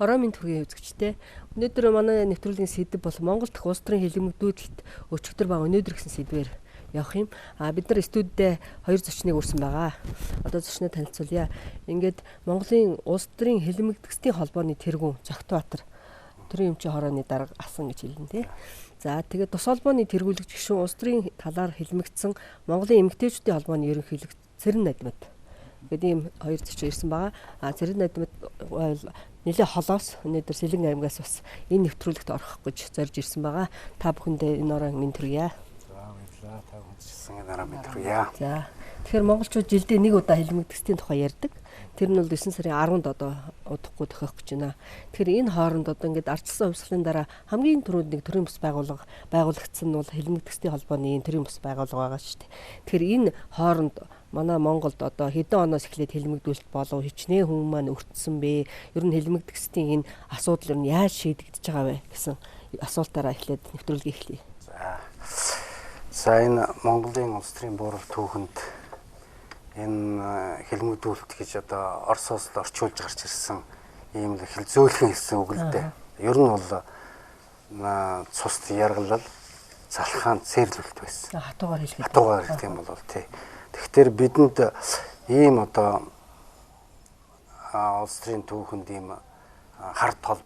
Ороо минь төргийн үзэгчтэй. Өнөөдөр манай нэвтрүүлгийн сэдэв бол Монгол дахь улс төрийн хэллэгдүүлэлт өчигдөр ба өнөөдөр гэсэн сэдвээр явах юм. Бид нар студидээ хоёр зочныг өрсөн байгаа. Одоо зочноо танилцуулъя. Ингээд Монголын улс төрийн хэллэгдэлтийн холбооны тэргүүн Зогтбаатар төрийн өмчийн хорооны дарга асан гэж хэлнэ тий. За тэгээд тус холбооны тэргүүлэгч гишүүн улс төрийн талаар хэлмэгдсэн Монголын эмэгтэйчүүдийн холбооны ерөнхийлөгч Цэрэн Надмад. Гэдэг ийм хоёр зочин ирсэн байгаа. Цэрэн Надмад нэлээ холоос өнөөдөр Сэлэн аймгаас бас энэ нэвтрүүлэгт орох гэж зорж ирсэн байгаа. Та бүхэндээ энэ орон минь төрье. За баярлалаа. Та бүхэнд энэ орон минь төрье. За тэгэхээр монголчууд жилдээ нэг удаа хэлмэгдэхсдийн тухай ярьдаг. Тэр нь бол 9 сарын 10-нд одоо удахгүй тохиох гэж байна. Тэгэхээр энэ хооронд одоо ингээд ардчилсан хувьсгалын дараа хамгийн түрүүнд нэг төрийн бас байгуулагдсан нь бол хэлмэгдэхсдийн холбооны төрийн бас байгууллага байгаа шүү дээ. Тэгэхээр энэ хооронд манай Монголд одоо хэдэн оноос эхлээд хэлмэгдүүлэлт болов хичнээн хүмүүс маань өртсөн бэ? Ер нь хэлмэгдэхсдийн энэ асуудал ер нь яаж шийдэгдэж байгаа вэ гэсэн асуултаараа эхлээд нэвтрүүлгийг эхлэе. За энэ Монголын улс төрийн буур түүхэнд энэ хэлмэгдүүлэлт гэж одоо Оросоос л орчуулж гарч ирсэн ийм л хэл зөөлхөн хэлсэн үг л дээ. Ер нь бол цуст яргалал залхаан цэрлүүлэлт байсан. Хатуугаар хэлэх. Хатуугаар хэлэх юм бол тий. Тэгэхээр бидэнд ийм одоо улс төрийн түүхэнд ийм хард толб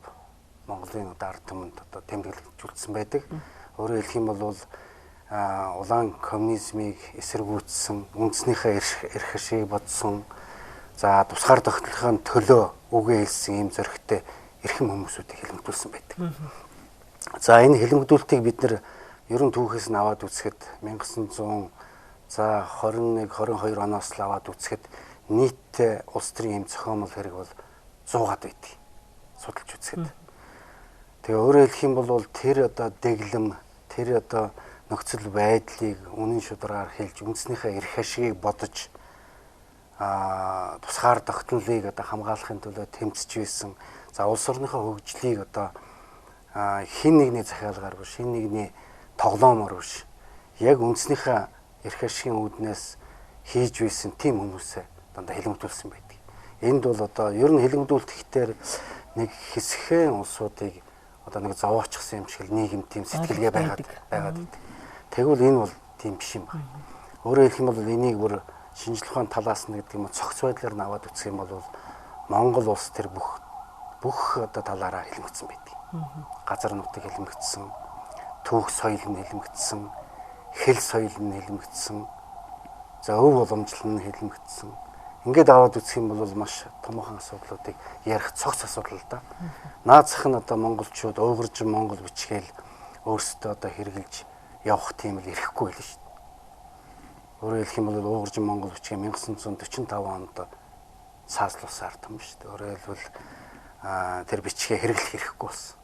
Монголын одоо ард түмэнд одоо тэмдэглэжүүлсэн байдаг. Өөрөөр хэлэх юм бол улаан коммунизмыг эсэргүүцсэн, үндэснийхээ эрх ашиг бодсон, за тусгаар тогтнохын төлөө үгээ хэлсэн ийм зөрөгтэй эрхэм хүмүүсүүдийг хэлмэгдүүлсэн байдаг. За энэ хэлмэгдүүлэлтийг бид нэр ерөн түүхээс нь аваад үзэхэд 1900 за 21 22 оноос л аваад үзэхэд нийт улс төрийн эм зохиомол хэрэг бол 100-аад байдаг. Судалж үзэхэд. Тэгээ өөрөөр хэлэх юм бол тэр одоо дэглэм, тэр одоо нөхцөл байдлыг үнэн шударгаар хэлж үндэснийхээ эрх ашигыг бодож тусгаар тогтнолыг одоо хамгаалахын төлөө тэмцэж байсан. За улс орныхоо хөгжлийг одоо хин нэгний захиалгаар биш, хин нэгний тоглоомор биш. Яг үндэснийхээ эрх ашигын үүднээс хийж байсан тийм хүмүүсээ дандаа хэлмэгдүүлсэн байдаг. Энд бол одоо ер нь хэлмэгдүүлэлт гэхээр нэг хэсхэн улсуудыг одоо нэг зовоочсон юм шиг нийгэм тийм сэтгэлгээ байгаад байдаг. Тэгвэл энэ бол тийм биш юм байна. Өөрөөр хэлэх юм бол энийг бүр шинжлэх ухааны талаас нь гэдэг юм цогц байдлаар нь аваад үзэх юм бол Монгол улс тэр бүх одоо талаараа хэлмэгдсэн байдаг. Газар нутаг хэлмэгдсэн, түүх соёл нь хэлмэгдсэн, хэл соёл нь хэлмэгдсэн, за өв уламжлал нь хэлмэгдсэн. Ингээд аваад үзэх юм бол маш томоохон асуудлуудыг ярих цогц асуудал л да. Наацх нь одоо монголчууд уйгуржин монгол бичгээл өөрсдөө одоо хэрэгжилж явах тийм л ирэхгүй л шүү дээ. Өөрөөр хэлэх юм бол уйгуржин монгол бичгээ 1945 онд цааслуулсан ард юм шүү дээ. Өөрөөр хэлбэл тэр бичгээ хэрэглэх хэрэггүй болсон.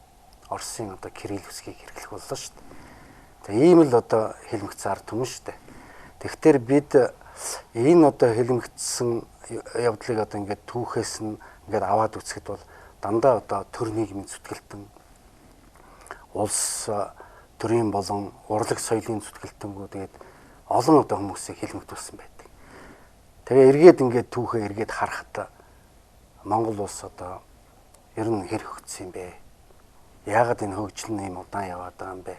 Оросын одоо кирилл үсгийг хэрэглэх боллоо шүү дээ. Тэгээ ийм л одоо хэлмэгцсэн ард юм шүү дээ. Тэгэхээр бид энэ одоо хэлмэгдсэн явдлыг одоо ингээд түүхээс нь ингээд аваад үзэхэд бол дандаа одоо төр нийгмийн зүтгэлтэн улс төрийн болон урлаг соёлын зүтгэлтэнгүү тэгээд олон одоо хүмүүсийг хэлмэгдүүлсэн байдаг. Тэгээ эргээд ингээд түүхээ эргээд харахад Монгол улс одоо ер нь хэр хөгжсөн юм бэ? Яагаад энэ хөгжил нь ийм удаан яваад байгаа юм бэ?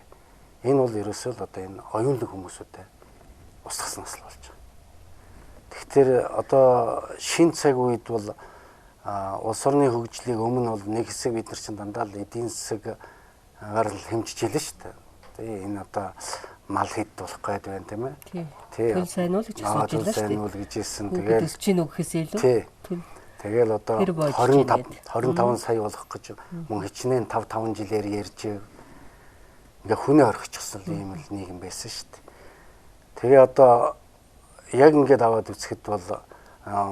Энэ бол ерөөсөө л одоо энэ оюунлаг хүмүүсүүдэд устгаснаас л болж байгаа. Тэгэхээр одоо шин цаг үед бол улс орны хөгжлийг өмнө бол нэг хэсэг бид нар чинь дандаа л эдийн засаг гарал хэмжиж хэлнэ шүү дээ. Тэгээ энэ одоо мал хэд болох гээд байна тийм ээ. Тий. Төл сайн уу гэж асууж байлаа шүү дээ. Сайн уу гэж хэлсэн. Тэгээд чинь өгөхөөс илүү. Тэгэл одоо 25 сая болох гэж мөн хичнээн 5 жилээр ярьж ингээ хүнээ орхичихсан ийм л нийгэм байсан шүү дээ. Тэгээ одоо яг ингээд аваад үзэхэд бол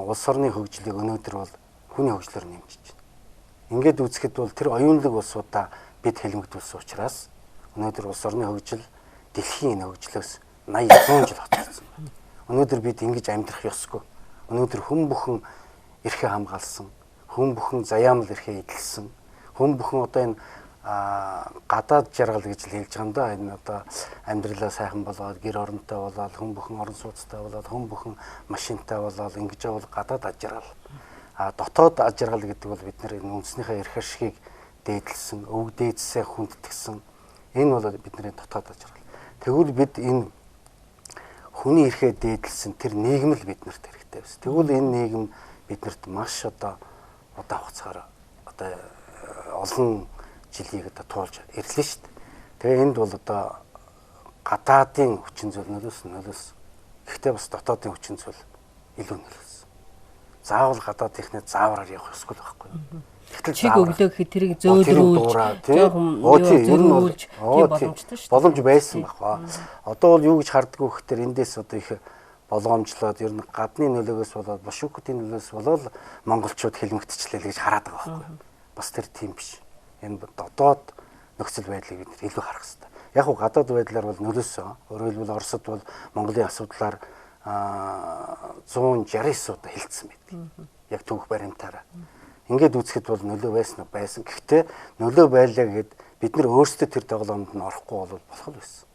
улс орны хөгжлийг өнөөдөр бол хүний хөгжлөөр нэмжиж байна. Ингээд үзэхэд бол тэр оюунлаг улсуудаа бид хэлмэгдүүлсэн учраас өнөөдөр улс орны хөгжил дэлхийн энэ хөгжлөөс 80 100 жил хоцорсон байна. Өнөөдөр бид ингэж амьдрах ёсгүй. Өнөөдөр хүн бүхэн эрхээ хамгаалсан, хүн бүхэн заяамал эрхээ эдэлсэн, хүн бүхэн одоо энэ гадаад жаргал гэж л хэлж байгаа юм да. Энэ одоо амьдралаа сайхан болоод гэр оронтой болоод хүн бүхэн орон сууцтай болоод хүн бүхэн машинтай болоод ингэж явал гадаад жаргал. дотоод аж аргал гэдэг бол бид нар энэ үндэснийхээ эрх ашигыг дээдлсэн, өвөг дээдсээ хүндэтгсэн. Энэ бол бидний дотоод аж аргал. Тэгвэл бид энэ хүний эрхээ дээдлсэн тэр нийгэм л биднэрт хэрэгтэй байсан. Тэгвэл энэ нийгэм биднэрт маш одоо удаан хугацаар одоо олон жилийг одоо туулж ирлээ шүү дээ. Тэгээ энд бол одоо гадаадын хүчин зүйл нөлөөсөн. Гэхдээ бас дотоодын хүчин зүйл илүү нөлөөсөн. Заавал гадаад ихнээ заавраар явах ёсгүй байхгүй юу? Тэгтэл чиг өглөө гэхэд тэрийг зөөлрүүлж жоохон зөөлрүүлж тийм боломжтой шүү дээ. Боломж байсан байхгүй. Одоо бол юу гэж харддаг вэ гэхээр эндээс одоо их болгоомжлоод ер нь гадны нөлөөгөөс болоод бошүүкүүдийн нөлөөс болоод монголчууд хэлмэгтчлээ гэж хараад байгаа байхгүй. Бас тэр тийм биш. Энэ дотоод нөхцөл байдлыг бид илүү харах хэрэгтэй. Яг уу гадаад байдлаар бол нөлөөсөн. Өөрөөр хэлбэл Оросд бол Монголын асуудлаар 169 удаа хэлсэн байдаг. Яг түүх баримтаараа. Ингээд үзэхэд бол нөлөө байсан. Гэхдээ нөлөө байлаа гэхэд бид нар өөрсдөө тэр тоглоомд нь орохгүй бол болох л байсан.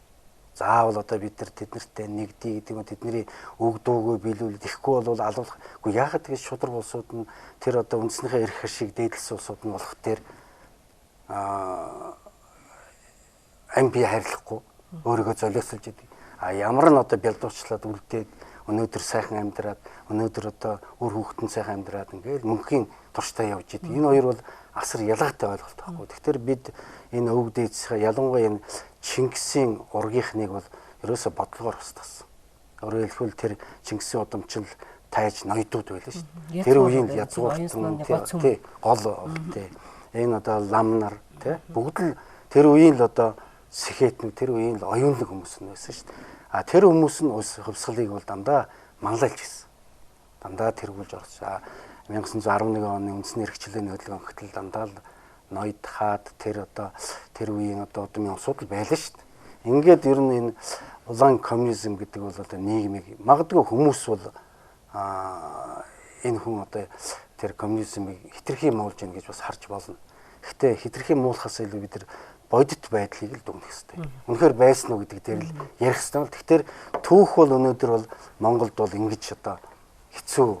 Заавал одоо бид нар тэднэртэй нэгдий гэдэг нь тэдний үг дуугүй биелүүлээд ихгүй бол алуулахгүй. Яагаад гэж шудраг улсууд нь тэр одоо үндэснийхээ эрх ашиг дээдлсэн улсууд нь болох тэр амби харилцахгүй өөрийгөө золиослж идэг. Ямар нь одоо бялдуучлаад үлдээд өнөөдөр сайхан амьдраад өнөөдөр одоо үр хүүхдэн сайхан амьдраад ингээл мөнхийн турштай явж идэг. Энэ хоёр бол асар ялгаатай ойлголт байхгүй. Тэгэхээр бид энэ өвөг дээдсээ ялангуяа энэ Чингисийн ургийнхныг бол ерөөсө бодлогоор устгасан. Өөрөөр хэлбэл тэр Чингисийн удамчил тайж ноёдууд байлаа шүү дээ. Тэр үеийн язгууртан тий гол тий энэ одоо ламнар тий бүгд л тэр үеийн л одоо сэхэтнүүд тэр үеийн л оюунлаг хүмүүс нь байсан шүү дээ. Тэр хүмүүс нь ус хувьсгалыг бол дандаа манлайлж гисэн. Дандаа тэргүүлж орж 1911 оны үндэсний эрхчлэлийн хөдөлгөөн гэтэл дандаа л ноёд хаад тэр үеийн одоо удмын асуудал байлаа шүү дээ. Ингээд ер нь энэ улаан коммунизм гэдэг бол одоо нийгмийг магадгүй хүмүүс бол энэ хүн одоо тэр коммунизмыг хитрхи муулж ийн гэж бас харж болно. Гэхдээ хитрхи муулахаас илүү бид нар бодит байдлыг л дүгнэх хэрэгтэй. Үнэхээр байсан уу гэдэг дээр л ярих хэрэгтэй бол тэгэхээр түүх бол өнөөдөр бол Монголд бол ингэж одоо хэцүү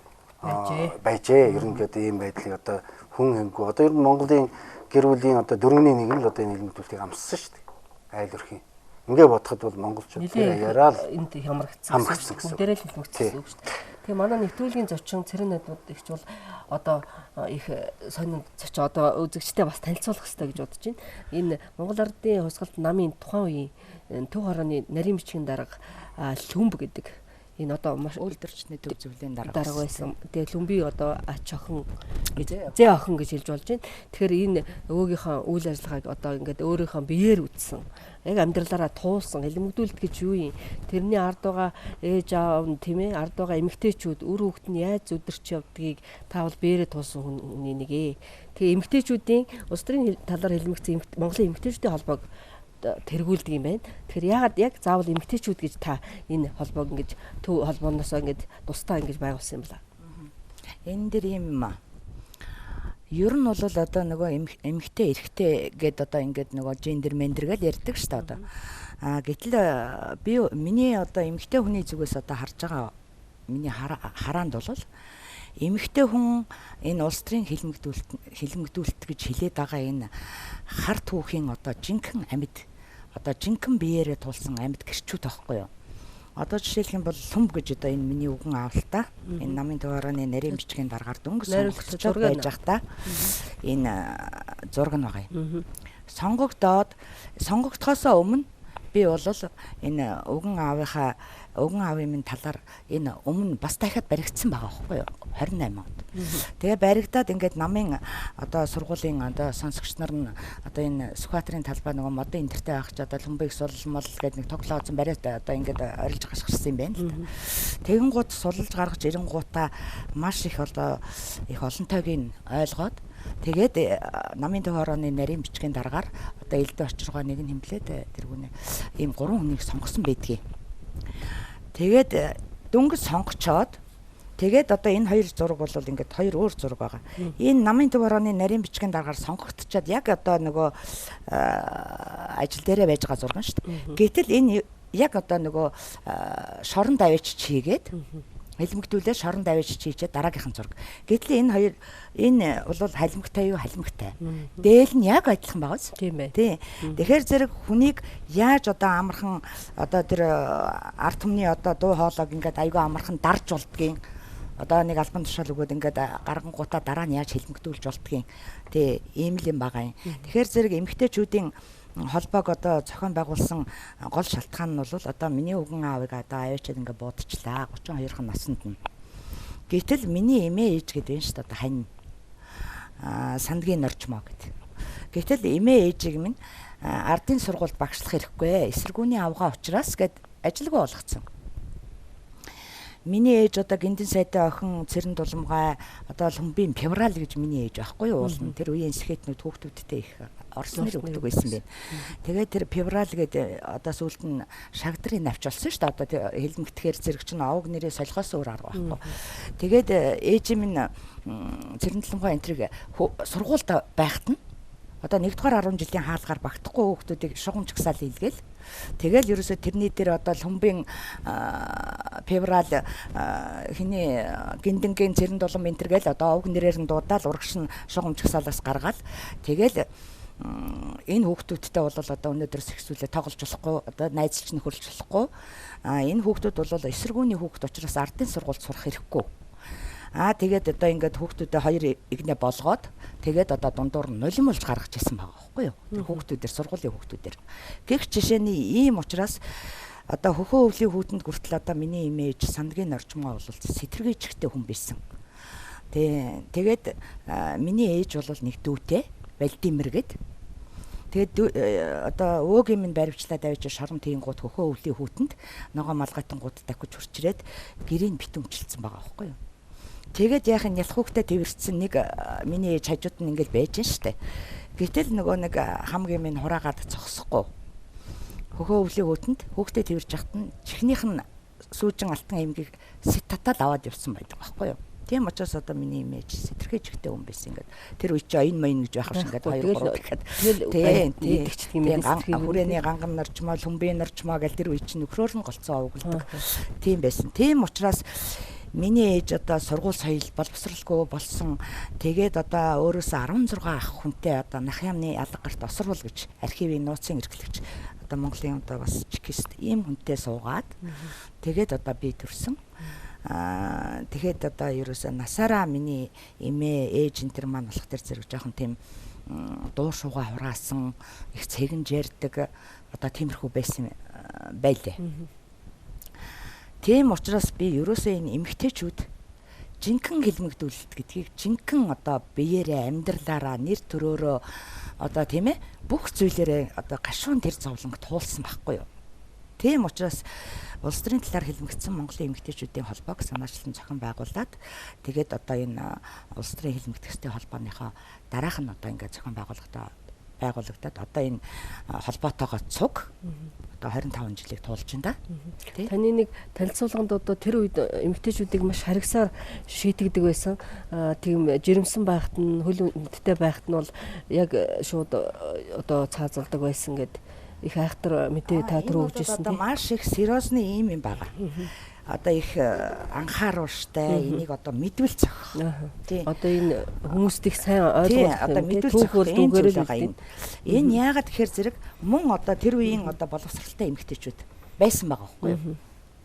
байжээ. Ер нь гэдэг ийм байдлыг одоо хүн хэмгүй. Одоо ер нь Монголын гэр бүлийн одоо 4-ний 1 нь л одоо энэ хэлмэгдүүлгийг амссан шүү дээ. Айл өрхийн. Ингээ бодоход бол монголчууд яриа л энд хамрагдсан гэсэн. Бүгдээрээ л хэлмэгдсэн үг шүү дээ. Тэгээ манай нэвтрүүлгийн зочин цэрэн найдвууд ихч бол одоо их сонин зочин одоо үзэгчтэй бас танилцуулах хэрэгтэй гэж бодож байна. Энэ Монгол Ардын хувьсгалт намын тухайн үеийн төв хорооны нарийн бичгийн дарга Лүмб гэдэг энэ одоо маш үйлдвэрчний төв зөвлөлийн дарга байсан. Тэгээ Лүмби одоо ач охин зээ охин гэж хэлж болж байна. Тэгэхээр энэ өвөөгийнхөө үйл ажиллагааг одоо ингээд өөрийнхөө биеэр үтсэн. Яг амьдралаараа туулсан хэлмэгдүүлэлт гэж юу юм? Тэрний ард байгаа ээж аав нь тийм ээ, ард байгаа эмэгтэйчүүд үр хүүхэд нь яаж зүдэрч явдгийг таавал биеэрээ туулсан хүний нэг ээ. Тэгээ эмэгтэйчүүдийн улс төрийн талаар хэлмэгдсэн Монголын эмэгтэйчүүдийн холбоог тэргүүлдэг юм байна. Тэгэхээр яагаад яг заавал эмэгтэйчүүд гэж та энэ холбоог ингэж төв холбооноос ингэж тусдаа ингэж байгуулсан юм бла. Энэ дэр юм ер нь бол одоо нөгөө эмэгтэй эрэгтэй гэдэг одоо ингээд нөгөө гендер мендер гэж ярьдаг шүү дээ одоо. Гэтэл би миний одоо эмэгтэй хүний зүгээс одоо харж байгаа миний хараанд бол эмэгтэй хүн энэ улс төрийн хэлмэгдүүлэлт гэж хэлээд байгаа энэ хар түүхийн одоо жинхэнэ амьд одоо жинхэнэ биеэрээ тулсан амьд гэрчүүд байхгүй юу? Одоо жишээлх юм бол Лүмб гэж одоо энэ миний үгэн авалтаа энэ намын төв хорооны нарийн бичгийн даргаар дөнгөс сонгогдож байж байхдаа энэ зураг нь байгаа юм. Сонгогдохоос өмнө би бол энэ үгэн аавын минь талаар энэ өмнө бас дахиад баригдсан байгаа байхгүй юу? 28 онд. Тэгээ баригдаад ингээд намын одоо сургуулийн одоо сонсогч нар нь одоо энэ Сүхбаатарын талбай нөгөө модын интертэй байх ч одоо Лүмбийг сулмал гэдэг нэг тоглоо үзэн бариад одоо ингээд орилж гашгирсан юм байна л да. Тэгэн гут сулж гаргаж ирэнгуудаа маш их одоо их олонтойг ойлгоод тэгээд намын төв хорооны нарийн бичгийн дараагаар одоо элдв очиргоо нэг нь хэмлээд тэргүүнээ ийм 3 хүнийг сонгосон байдгийг. Тэгээд дөнгөж сонгочоод тэгээд одоо энэ хоёр зураг бол ингээд хоёр өөр зураг байгаа. Энэ намын төв хорооны нарийн бичгийн дараагаар сонгогдчихад яг одоо нөгөө ажил дээрээ байж байгаа зураг шүү дээ. Гэтэл энэ яг одоо нөгөө шорон давьяач чийгээд Халимгтүүлээ шорон давж чийчээ дараагийнхан зураг. Гэтэл энэ бол халимгтай юу халимгтай. Дээл нь яг адилхан байгаа биз? Тийм бай. Тий. Тэгэхээр зэрэг хүнийг яаж одоо амархан одоо тэр ард түмний одоо дуу хоолойг ингээд айгүй амархан дарж болдгийн. Одоо нэг албан тушаал өгөөд ингээд гаргангуудаа дараа нь яаж хэлмэгдүүлж болдгийн. Тий, ийм л юм байгаа юм. Тэгэхээр зэрэг эмэгтэйчүүдийн холбоог одоо зохион байгуулсан гол шалтгаан нь бол одоо миний өвгөн аавыг одоо аваачаад ингээд буудчихлаа 32хан наснд нь. Гэтэл миний эмээ ээж гэдэг юм шүү дээ одоо хань сандгийн норчмоо гэдэг. Гэтэл эмээ ээжийг минь ардын сургуульд багшлах хэрэггүй эсэргүүний авгаа учраас гэд ажилгүй болгоцсон. Миний ээж одоо гиндэн сайдын охин цэрэн дулмгай одоо Лумбийн феврал гэж миний ээж байхгүй юу уулна. Тэр үеийн сэхэтнүүд хүүхдүүдтэй их орсныг өгдөг байсан байна. Тэгээд тэр феврал гэдэг одоо сүүлд нь шагдрын навч болсон шүү дээ. Одоо хэлмэгдэхээр зэрэг чинь овог нэрээ солихоос өөр арга байхгүй. Тэгээд ээж минь цэрэн дулмгай энтриг сургуульд байхад нь одоо 1-р 10 жилийн хаалгаар багтахгүй хүүхдүүдийг шугам чагсаал хийлгээл. Тэгэл ерөөсө тэрний дээр одоо Лумбийн феврал хиний гиндэнгийн цэрэн дулам энтергээл одоо овг нэрээр нь дуудаал урагш нь шугам чагсаалаас гаргаад тэгэл энэ хүүхдүүдтэй бол одоо өнөөдөр сексүлээ тоглож болохгүй одоо найзлч нөхөрлж болохгүй энэ хүүхдүүд бол эсэргүүний хүүхд учраас ардын сургуульд сурах хэрэггүй. Тэгээд одоо ингээд хүүхдүүдээ хоёр игнэ болгоод тэгээд одоо дундуур нь нулимулж гаргаж ирсэн байгаа байхгүй юу? Тэр хүүхдүүдээр сургуулийн хүүхдүүдээр. Гэх жишээний ийм учраас одоо хөхөө өвлийн хүүтэнд хүртэл одоо миний имиж сандгийн орчмоо бол сэтэргээжтэй хүн байсан. Тэгээд миний ээж бол нэг дүүтэй Валдимир гэд. Тэгээд одоо өөгийн минь баривчлаад авч шорон тийнгууд хөхөө өвлийн хүүтэнд ногоо малгайтангууд дахиж хурчрээд гэрийг битүмчилсэн байгаа байхгүй юу? Тэгээд яах нь ялхуугтай тэрвэрсэн нэг миний ээж хажууд нь ингээд байж штэ. Гэтэл нөгөө нэг хамгийн минь хураагаад цогсохгүй. Хөхөө өвлийн хүүтэнд хүүхдээ тэрвэрж яхад нь чихнийх нь сүүжин алтан аймгийг сэт татаад аваад явсан байдаг байхгүй юу? Тийм учраас одоо миний имиж сэтэрхээжтэй хүн байсан ингээд тэр үе чи оюун моён гэж байх шиг ингээд 2 3 дахиад идэгчдэг юм байна. Хүрээний ганган нарчмаа Лумбийн нарчмаа гэл тэр үе чи нөхрөөр нь голцоо өгөлдөг. Тийм байсан. Тийм учраас миний ээж одоо сургууль соёл боловсралгүй болсон. Тэгээд одоо өөрөөсөө 16 ах хүнтэй одоо нах ямны алга гарт осрвол гэж архивын нууцын эрхлэгч одоо Монголын одоо бас чекист ийм хүнтэй суугаад тэгээд одоо би төрсөн. Тэгэхэд одоо ерөөсөө насаараа миний эмээ ээж энэ төр маань болох төр зэрэг жоохон тийм дуу шууга хураасан их цэгэн ярьдаг одоо тиймэрхүү байсан байлээ. Тийм учраас би ерөөсөө энэ эмгтээчүүд жинхэнэ хэлмэгдүүлэлт гэдгийг жинхэнэ одоо биеэрээ амьдралаараа нэр төрөөрөө одоо тийм ээ бүх зүйлээрээ одоо гашуун тэр зовлонг туулсан байхгүй юу. Тийм учраас улс төрийн талаар хэлмэгдсэн Монголын эмэгтэйчүүдийн холбоог санаачлан зохион байгуулад тэгээд одоо энэ улс төрийн хэлмэгдэхтэй холбооныхоо дараах нь одоо ингээд зохион байгуулагдаад одоо энэ холбоотойгоо цуг одоо 25 жилийг туулж байна да. Таны нэг танилцуулганд одоо тэр үед эмэгтэйчүүдийг маш харгасаар шийтгдэг байсан. Тийм жирэмсэн байхад нь хөл үндэтэй байхад нь бол яг шууд одоо цаазалдаг байсан гэдэг их айхтар мэдээ та түр өгжсэн. Одоо маш их сериосны ийм юм байгаа. Одоо их анхааруулжтай энийг одоо мэдвэл зөх. Тийм. Одоо энэ хүмүүст их сайн ойлгуулах одоо мэдвэл зөх дүүгээрэл байгаа юм. Энэ яагаад тэгэхээр зэрэг мөн одоо тэр үеийн одоо боловсралтай эмэгтэйчүүд байсан байгаа байхгүй юу?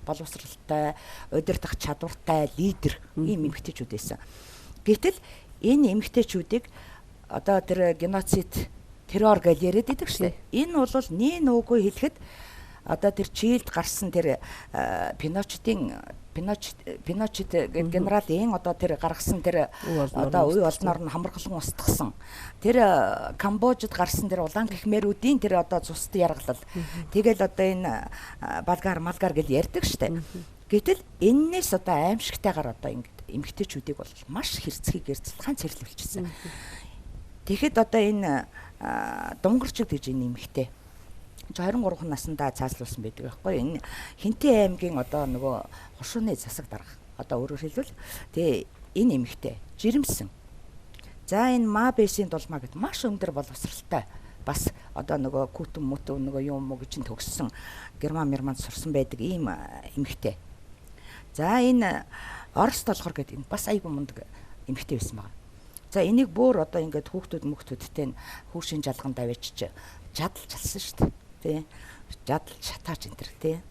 Боловсралтай, удирдах чадвартай лидер ийм эмэгтэйчүүд байсан. Гэтэл энэ эмэгтэйчүүдийг одоо тэр геноцид террор гэж яриад байдаг шүү дээ. Энэ бол нээ нөөгүй хэлэхэд одоо тэр Чилд гарсан тэр Пиночет гэдэг генералын одоо тэр гаргасан тэр одоо үе олноор нь хамаргалан устгасан. Тэр Камбожид гарсан тэр улаан гихмэрүүдийн тэр одоо цусд яргалал. Тэгэл одоо энэ малгар гэж ярьдаг шүү дээ. Гэтэл энээс одоо аимшигтайгаар одоо ингэ эмгтээчүүдийг бол маш хэрцгий гэрцэлтхан цэрлүүлчихсэн. Тэгэхэд одоо энэ дунгарчд гэж энэ эмэгтэй 23 наснда цааслуулсан байдаг байхгүй энэ Хинтээ аймгийн одоо нөгөө хушууны засаг дарга одоо өөрөөр хэлбэл тэгээ энэ эмэгтэй жирэмсэн. За энэ Мабэсийн дулмаа гэдэг маш өндөр боловсралтай бас одоо нөгөө күтэн мөтөө нөгөө юм уу гэж төгссөн герман сурсан байдаг ийм эмэгтэй. За энэ Оросд болохоор гэдэг энэ бас айгүй мундаг эмэгтэй байсан байгаа. За энийг бүр одоо ингээд хүүхдүүдтэй хүүшин жалганд авчиж жадалж алсан шүү дээ. Тэ. Жадалж шатаач энэ төр тэ.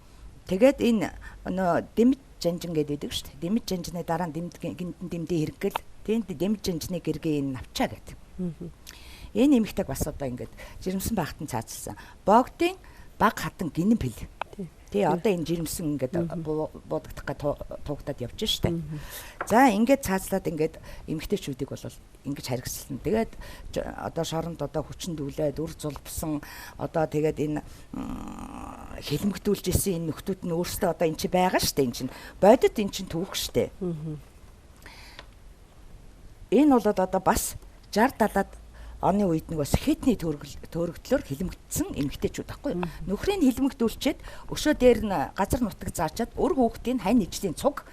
Тэгээд энэ нөө дэмж жанжин гэдэг шүү дээ. Дэмж жанжны дараа нь дэмдээ хэрэггэл тэнд дэмж жанжны гэргээ энэ навчаа гэдэг. Энэ эмэгтэйг бас одоо ингээд жирэмсэн байхад нь цаацсан. Богдын баг хатан гинэн пил. Тий одоо энэ жирэмсэн ингээд буудагдах гэ туugдаад явж штэ. За ингээд цаацлаад ингээд эмэгтэйчүүдийг бол ингэж харгислан. Тэгээд одоо шоронд одоо хүчин дүүлээд үр зулбсан одоо тэгээд энэ хэлмэгдүүлж исэн энэ нөхдүүд нь өөрсдөө одоо эн чи байгаа штэ. Эн чин бодит эн чин түүх штэ. Энэ бол одоо бас 60-70-аад оны үед нэг бас хэтний төрөгдлөөр хэлмэгдсэн эмэгтэйчүүд байхгүй. Нөхрийг хэлмэгдүүлчихэд өшөө дээр нь газар нутаг заачаад өр хүүхдийн хань ижлийн цуг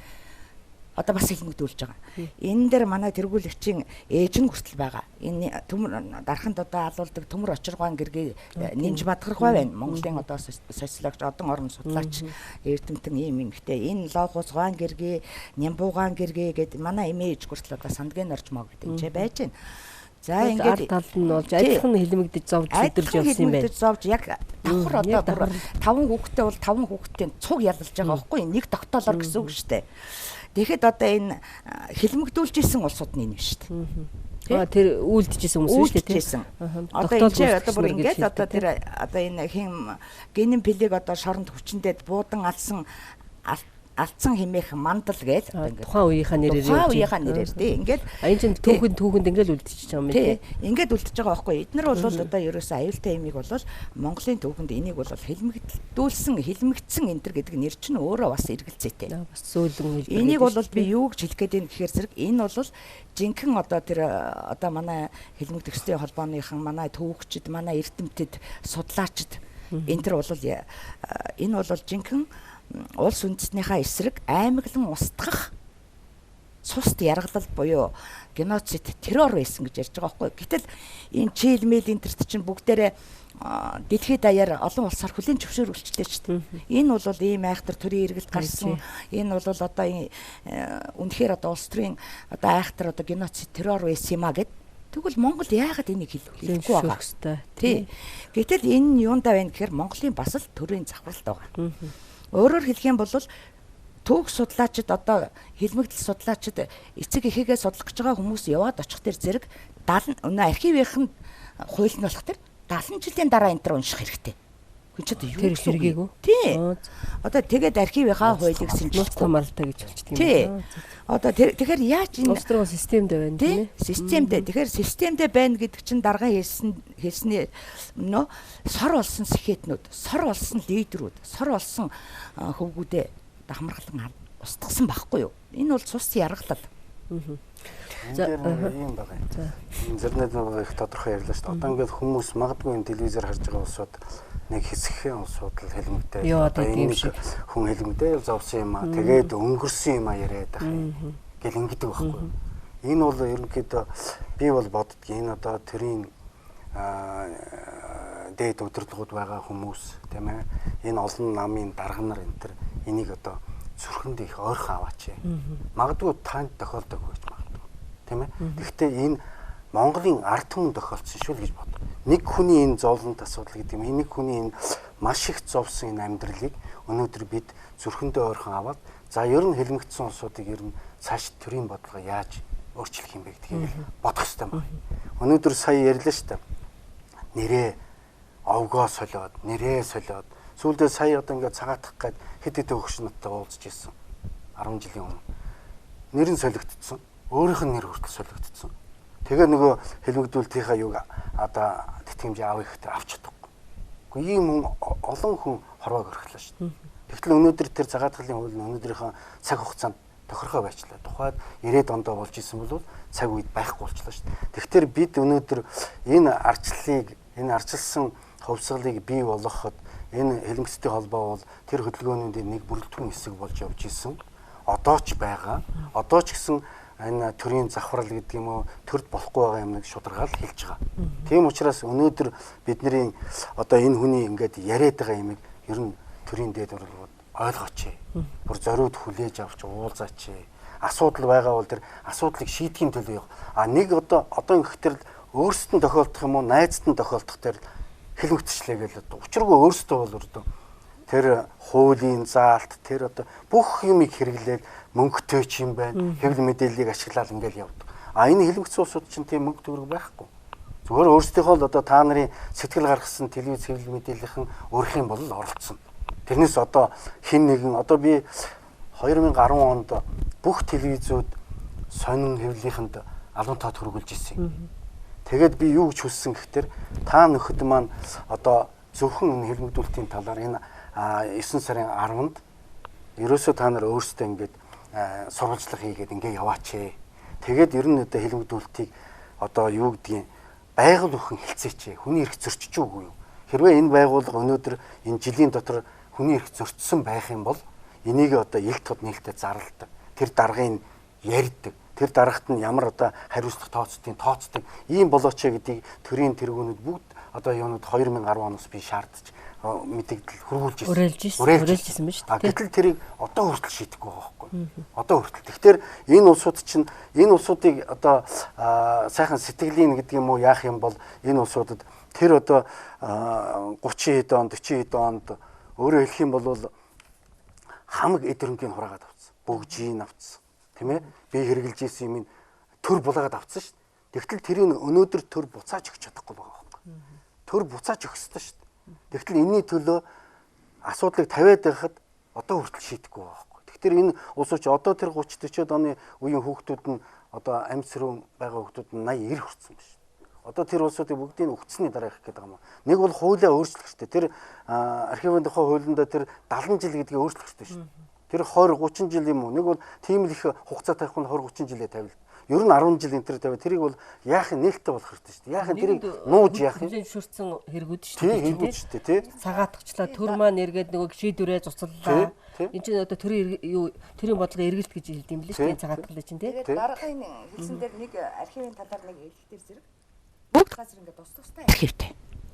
одоо бас хэлмэгдүүлж байгаа. Энэ дээр манай тэргүүлэгчийн ээжин хүртэл байгаа. Энэ төмөр дарханд одоо алуулдаг төмөр очиргоон гэргээ нэмж бадгархай байна. Монголын одоо социологч одон орон судлаач эрдэмтэн ийм эмэгтэй. Энэ лоогоосгоон гэргээ, нямбуугаан гэргээ гэдэг манай эмээж хүртэл одоо сандгийн орчмоо гэдэг энэ байж байна. За ингээд ард талд нь болж адилхан хэлмэгдэж зовж өдөрж явсан юм байна. Зовж яг давхар одоо 5 хүүхэдтэй бол 5 хүүхэдтэй цуг ялалж байгаа байхгүй нэг тогтоолоор гэсэн үг шүү дээ. Тэгэхэд одоо энэ хэлмэгдүүлж исэн улсууд нь энэ шүү дээ. Тэр үйлдэжсэн хүмүүс шүү дээ. Одоо энэ одоо бүр ингээд одоо тэр одоо энэ хэм генэн пилиг одоо шоронд хүчнээд буудан алдсан хэмээх мандал гээл тухайн үеийнхаа нэрээр тий ингээд энэ чинь түүхэнд ингээд үлдчихэж байгаа юм тий ингээд үлдчихэж байгаа байхгүй эднэр бол одоо ерөөсөө аюултай юмыг бол Монголын түүхэнд энийг бол хэлмэгдсэн энэ төр гэдэг нэр чинь өөрөө бас эргэлзээтэй бас зөөлөн хэлбэр энийг бол би юу гэж хэлэх гээд байна гэхээр зэрэг энэ бол жинхэнэ одоо тэр одоо манай хэлмэгдэхсдийн холбооныхан манай түүхчид манай эрдэмтэд судлаачид энэ төр бол энэ бол жинхэнэ улс үндэстнийхээ эсрэг аймаглан устгах цуст яргалал буюу геноцид террор байсан гэж ярьж байгаа байхгүй. Гэтэл энэ чийл мэйл интерт чинь бүгдээрээ дэлхийд даяар олон улсаар хүлээн зөвшөөрүүлжтэй шүү дээ. Энэ бол ийм айхтар төрийн эргэлт гарсан. Энэ бол одоо үнэхээр одоо улс төрийн одоо айхтар одоо геноцид террор байсан юм а гэд. Тэгвэл Монгол яагаад энийг хэлэхгүй байгаа? Тий. Гэтэл энэ юундаа байна гэхээр Монголын бас л төрийн завхралт байгаа. Өөрөөр хэлэх юм бол түүх судлаачид одоо хэлмэгдэл судлаачид эцэг эхээгээ судлах гэж байгаа хүмүүс яваад очих тэр зэрэг 70 өнөө архивынх нь хууль нь болох тэр 70 жилийн дараа энэ төр унших хэрэгтэй. Хүн ч одоо юу хэрэгээг үү? Тий. Одоо тэгээд архивынхаа хуулийг сэнжлэх хамааралтай гэж болчдөг юм. Тий. Одоо тэгэхээр яаж энэ улс системд байна тийм ээ? Системдээ. Тэгэхээр системдээ байна гэдэг чинь дарга хэлснээр нөө сор болсон сэхэтнүүд, сор болсон лидерүүд, сор болсон хөвгүүдээ хамаргалан устгасан байхгүй юу? Энэ бол цус яргалал. За ийм байгаа юм. Энэ зэрнэд их тодорхой ярьлаа шүү дээ. Одоо ингээд хүмүүс магадгүй энэ телевизээр харж байгаа улсууд нэг хэсэгхэн улсууд л хэлмэгтэй. Одоо энэ хүн хэлмэгтэй зовсон юм аа. Тэгээд өнгөрсөн юм аа яриад байгаа. Гэл ингэдэг байхгүй. Энэ бол ерөнхийдөө би бол боддог. Энэ одоо төрийн дээд удирдлагууд байгаа хүмүүс тийм ээ. Энэ олон намын дарга нар энэ төр энийг одоо зүрхэнд их ойрхон аваач. Магадгүй танд тохиолдог гэж магадгүй. Тийм ээ. Гэхдээ энэ Монголын ард түмэн тохиолдсон шүү л гэж боддог. Нэг хүний энэ зовлонт асуудал гэдэг юм. Нэг хүний энэ маш их зовсон энэ амьдралыг өнөөдөр бид зүрхэндээ ойрхон аваад за ер нь хэлмэгдсэн улсуудыг ер нь цааш төрийн бодлого яаж өөрчлөх юм бэ гэдгийг бодох хэрэгтэй байна. Өнөөдөр сая ярьлаа шүү дээ. Нэрээ овгоо солиод, нэрээ солиод сүүлдээ сая одоо ингээд цагаатах гээд хэд хэдэн хөгш надтай уулзж ирсэн. 10 жилийн өмнө. Нэр нь солигдсон. Өөрийнх нь нэр хүртэл солигдсон. Тэгээ нөгөө хэлмэгдүүлтийнхаа юг одоо тэтгэмж аав ихтэй авч чадахгүй. Гэхдээ ийм олон хүн хорвоог орхилоо шүү дээ. Тэгтэл өнөөдөр тэр цагаатгалын хууль нь өнөөдрийнхөө цаг хугацаанд тохирохоо байчлаа. Тухайд 90-ад онд болж исэн бол цаг үед байхгүй болчихлоо шүү дээ. Тэгэхээр бид өнөөдөр энэ арчлалыг, энэ арчилсан хувьсгалыг бий болгоход энэ хэлмэгцтэй холбоо бол тэр хөдөлгөөнүүдийн нэг бүрэлдэхүүн хэсэг болж явж исэн. Одоо ч байгаа. Одоо ч гэсэн энэ төрийн завхрал гэдэг юм уу төрд болохгүй байгаа юмныг шударгаал хэлж байгаа. Тийм учраас өнөөдөр бидний одоо энэ хүний ингээд яриад байгаа юмыг ер нь төрийн дээд урлагууд ойлгооч. Бүр зориуд хүлээж авч уулзаач. Асуудал байгаа бол тэр асуудлыг шийдэхийн төлөө яв. Нэг одоо ингэхтэр өөрсдөд нь тохиолдох юм уу, найзад нь тохиолдох тэр хэлмэгтчлээ гээл одоо учиргүй өөрсдөө бол өрдөө тэр хуулийн заалт тэр одоо бүх юмыг хэрэглээд мөнгөтэй ч юм байна. Хэвлэл мэдээллийг ашиглаад ингээл явдаг. Энэ хэлмэгцсэн улсууд чинь тийм мөнгө төгрөг байхгүй. Зүгээр өөрсдийнхөө л одоо та нарын сэтгэл гаргасан телевиз хэвлэл мэдээллийнхэн өрөх юм бол оролцсон. Тэрнээс одоо хэн нэгэн одоо би 2010 онд бүх телевизүүд сонин хэвлэлийнхэнд алуун тоо хөргүүлж ирсэн. Тэгээд би юу гэж хүссэн гэхээр та нөхөд маань одоо зөвхөн хэлмэгдүүлэлтийн талаар энэ 9 сарын 10-нд ерөөсөө та нар өөрсдөө ингээд сурвалжлага хийгээд ингээ яваач. Тэгээд ер нь одоо хэлмэгдүүлэлтийг одоо юу гэдгийг байгуул бүхэн хэлцээч. Хүний эрх зөрчиж үгүй юу? Хэрвээ энэ байгууллага өнөөдөр энэ жилийн дотор хүний эрх зөрчсөн байх юм бол энийг одоо илт тод нээлттэй зарладаг. Тэр даргыг ярьдаг. Тэр дарагт нь ямар одоо хариуцлага тооцдог ийм болооч гэдгийг төрийн тэргүүнүүд бүгд одоо юунууд 2010 оноос би шаардж мэдээлэл хөрвүүлж ирсэн. Уриалж ирсэн биз дээ. Гэтэл тэрийг одоо хүртэл шийдэхгүй байгаа байхгүй. Одоо хүртэл. Тэгэхээр энэ улсууд чинь энэ улсуудыг одоо сайхан сэтгэлийн гэдэг юм уу яах юм бол энэ улсуудад тэр одоо 30 хэд он 40 хэд онд өөрөөр хэлэх юм бол хамаг эд хөрөнгийн хураагаад авцсан. Бөгжийн авцсан. Тийм ээ? Би хэрэгжилж исэн юм төр булаагаад авцсан шүү дээ. Тэгтэл тэрийг өнөөдөр төр буцааж өгч чадахгүй байгаа байхгүй. Төр буцааж өгөх ёстой шүү дээ. Тэгтэл энэний төлөө асуудлыг тавиад байхад одоо хүртэл шийдэхгүй байгаа байхгүй. Тэгэхээр энэ улсууч одоо тэр 30 40-од оны үеийн хүүхдүүд нь одоо амьсруу байгаа хүүхдүүд нь 80 90 хүрсэн байна шүү. Одоо тэр улсуудыг бүгдийг өгцсөний дараа их гэдэг юм уу. Нэг бол хуулиа өөрчлөх хэрэгтэй. Тэр архивын тухай хуулиндаа тэр 70 жил гэдгийг өөрчлөх хэрэгтэй шүү. Тэр 20 30 жил юм уу? Нэг бол тийм л их хугацаа тавих нь 20 30 жилээ тавил. Ер нь 10 жил энэ төр тавиа. Тэрийг бол яах нь нээлттэй болох хэрэгтэй шүү дээ. Яах нь тэрийг нууж яах юм? Шүрсэн хэрэгүүд шүү дээ. Тийм шүү дээ, тий. Цагаатгчлаа төр маань эргээд нөгөө шийдвэрээ цуцлалаа. Энд чинь одоо төрийн бодлого эргэлт гэж хэлдэг юм л шүү дээ. Цагаатгалаа чинь тий. Тэгээд дараагийн хэлсэн дээр нэг архивын талаар нэг эвлэлтэр зэрэг бүгд газар ингээд тустай архивтай.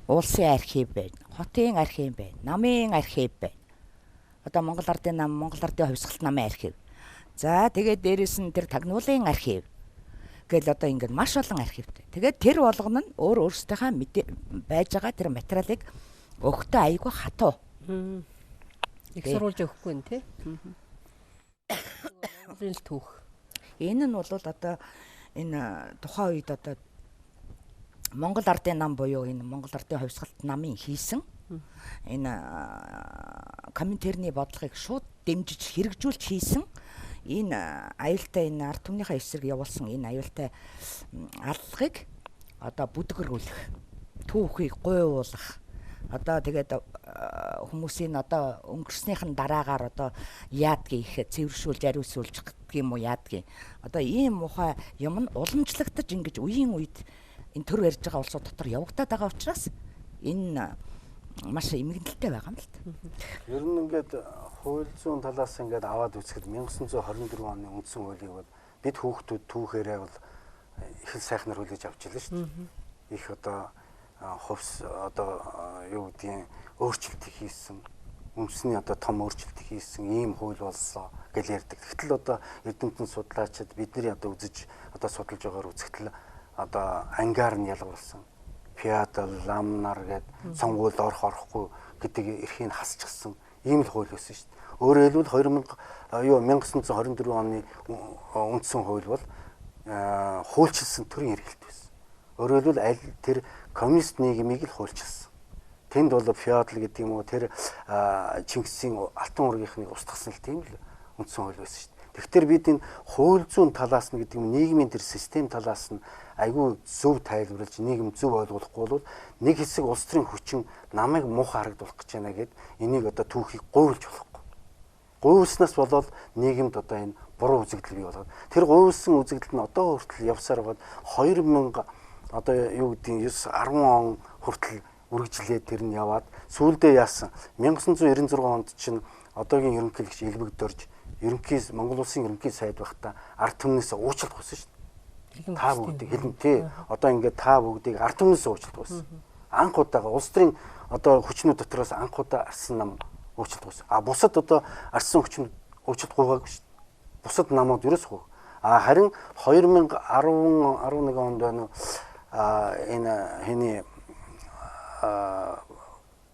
Улсын архив байна, хотын архив байна, намын архив байна. Одоо Монгол Ардын нам, Монгол Ардын хувьсгалт намын архив. За тэгээд дээрэс нь тэр тагнуулын архив. Гэл одоо ингээд маш олон архивтай. Тэгээд тэр болгоно нь өөрсдийнхээ байж байгаа тэр материалыг өгөхдөө айгүй хатуу. Их сурвалж өгөхгүй нэ тий. Монголын түүх. Энэ нь бол одоо энэ тухайн үед одоо Монгол Ардын нам буюу энэ Монгол Ардын хувьсгалт намын хийсэн энэ комментарны бодлогыг шууд дэмжиж хэрэгжүүлж хийсэн энэ аюултай энэ ард түмнийхээ эсрэг явуулсан энэ аюултай аллагыг одоо бүдгэрүүлэх, түүхийг гуйвуулах одоо тэгээд хүмүүсийн одоо өнгөрснийхэн дараагаар одоо яадгийг цэвэршүүлж ариусуулж гэх юм уу яадгийг одоо ийм муухай юм нь уламжлагдаж ингэж үеийн үед энэ төр ярьж байгаа улсууд дотор явагдаад байгаа учраас энэ маш эмгэнэлтэй байгаа юм л та. Ер нь ингээд хууль зүйн талаас ингээд аваад үзэхэд 1924 оны үндсэн хуулийг бол бид хүүхдүүд түүхээрээ бол их сайхнаар хүлээж авч илээ шүү дээ. Их одоо хувьс одоо юу гэдгийг өөрчлөлт хийсэн, үндэсний одоо том өөрчлөлт хийсэн ийм хууль болсон гэж ярьдаг. Гэтэл одоо эрдэмтэн судлаачид бидний одоо үзэж одоо судалж байгаагаар үзэхдээ одоо ангаар нь ялгуулсан феодал ламнар гэдэг сонгуульд орохгүй гэдэг эрхийг хасчихсан ийм л хууль байсан шүү дээ. Өөрөөр хэлбэл 1924 оны үндсэн хууль бол хуульчилсан төрийн эргэлт байсан. Өөрөөр хэлбэл аль тэр коммунист нийгмийг л хуульчилсан. Тэнд бол феодал гэдэг юм уу тэр Чингисийн алтан уургийнхныг устгасан л тийм л үндсэн хууль байсан шүү дээ. Тэгэхээр бид энэ хууль зүйн талаас нь гэдэг юм нийгмийн тэр систем талаас нь айгүй зөв тайлбарлаж нийгэм зөв ойлгуулахгүй бол нэг хэсэг улс төрийн хүчин намайг муухай харагдуулах гэж байна гэд энийг одоо түүхийг гуйлж болохгүй. Гуйлснаас болоод нийгэмд одоо энэ буруу үзэгдэл бий болоод тэр гуйлсан үзэгдэл нь одоо хүртэл явсаар байгаад 2000 одоо юу гэдгийг 9 10 он хүртэл үргэлжлээд тэр нь яваад сүүлдээ яасан 1996 онд чинь одоогийн ерөнхийлөгч элбэгдөрж Монгол улсын ерөнхий сайд байхдаа ард түмнээс уучлалт гуйсан шүү дээ. Та бүгдийг хэлэн тий. Одоо ингээд та бүгдийг ард түмнээс уучлалт гуйсан. Анх удаага улс төрийн одоо хүчнүүд дотроос анх удаа арсан нам өөрчлөлт гуйсан. А бусад одоо арчсан хүчин өөрчлөлт гуйгаагүй шүү дээ. Бусад намууд ерөөс гуй. А харин 2010 11 онд байна энэ хэний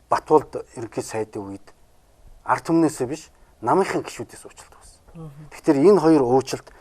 Батболд ерөнхий сайдын үед ард түмнээсээ биш намынхын гишүүдээс өөрчлөлт гуйсан. Тэгэхээр энэ хоёр өөрчлөлт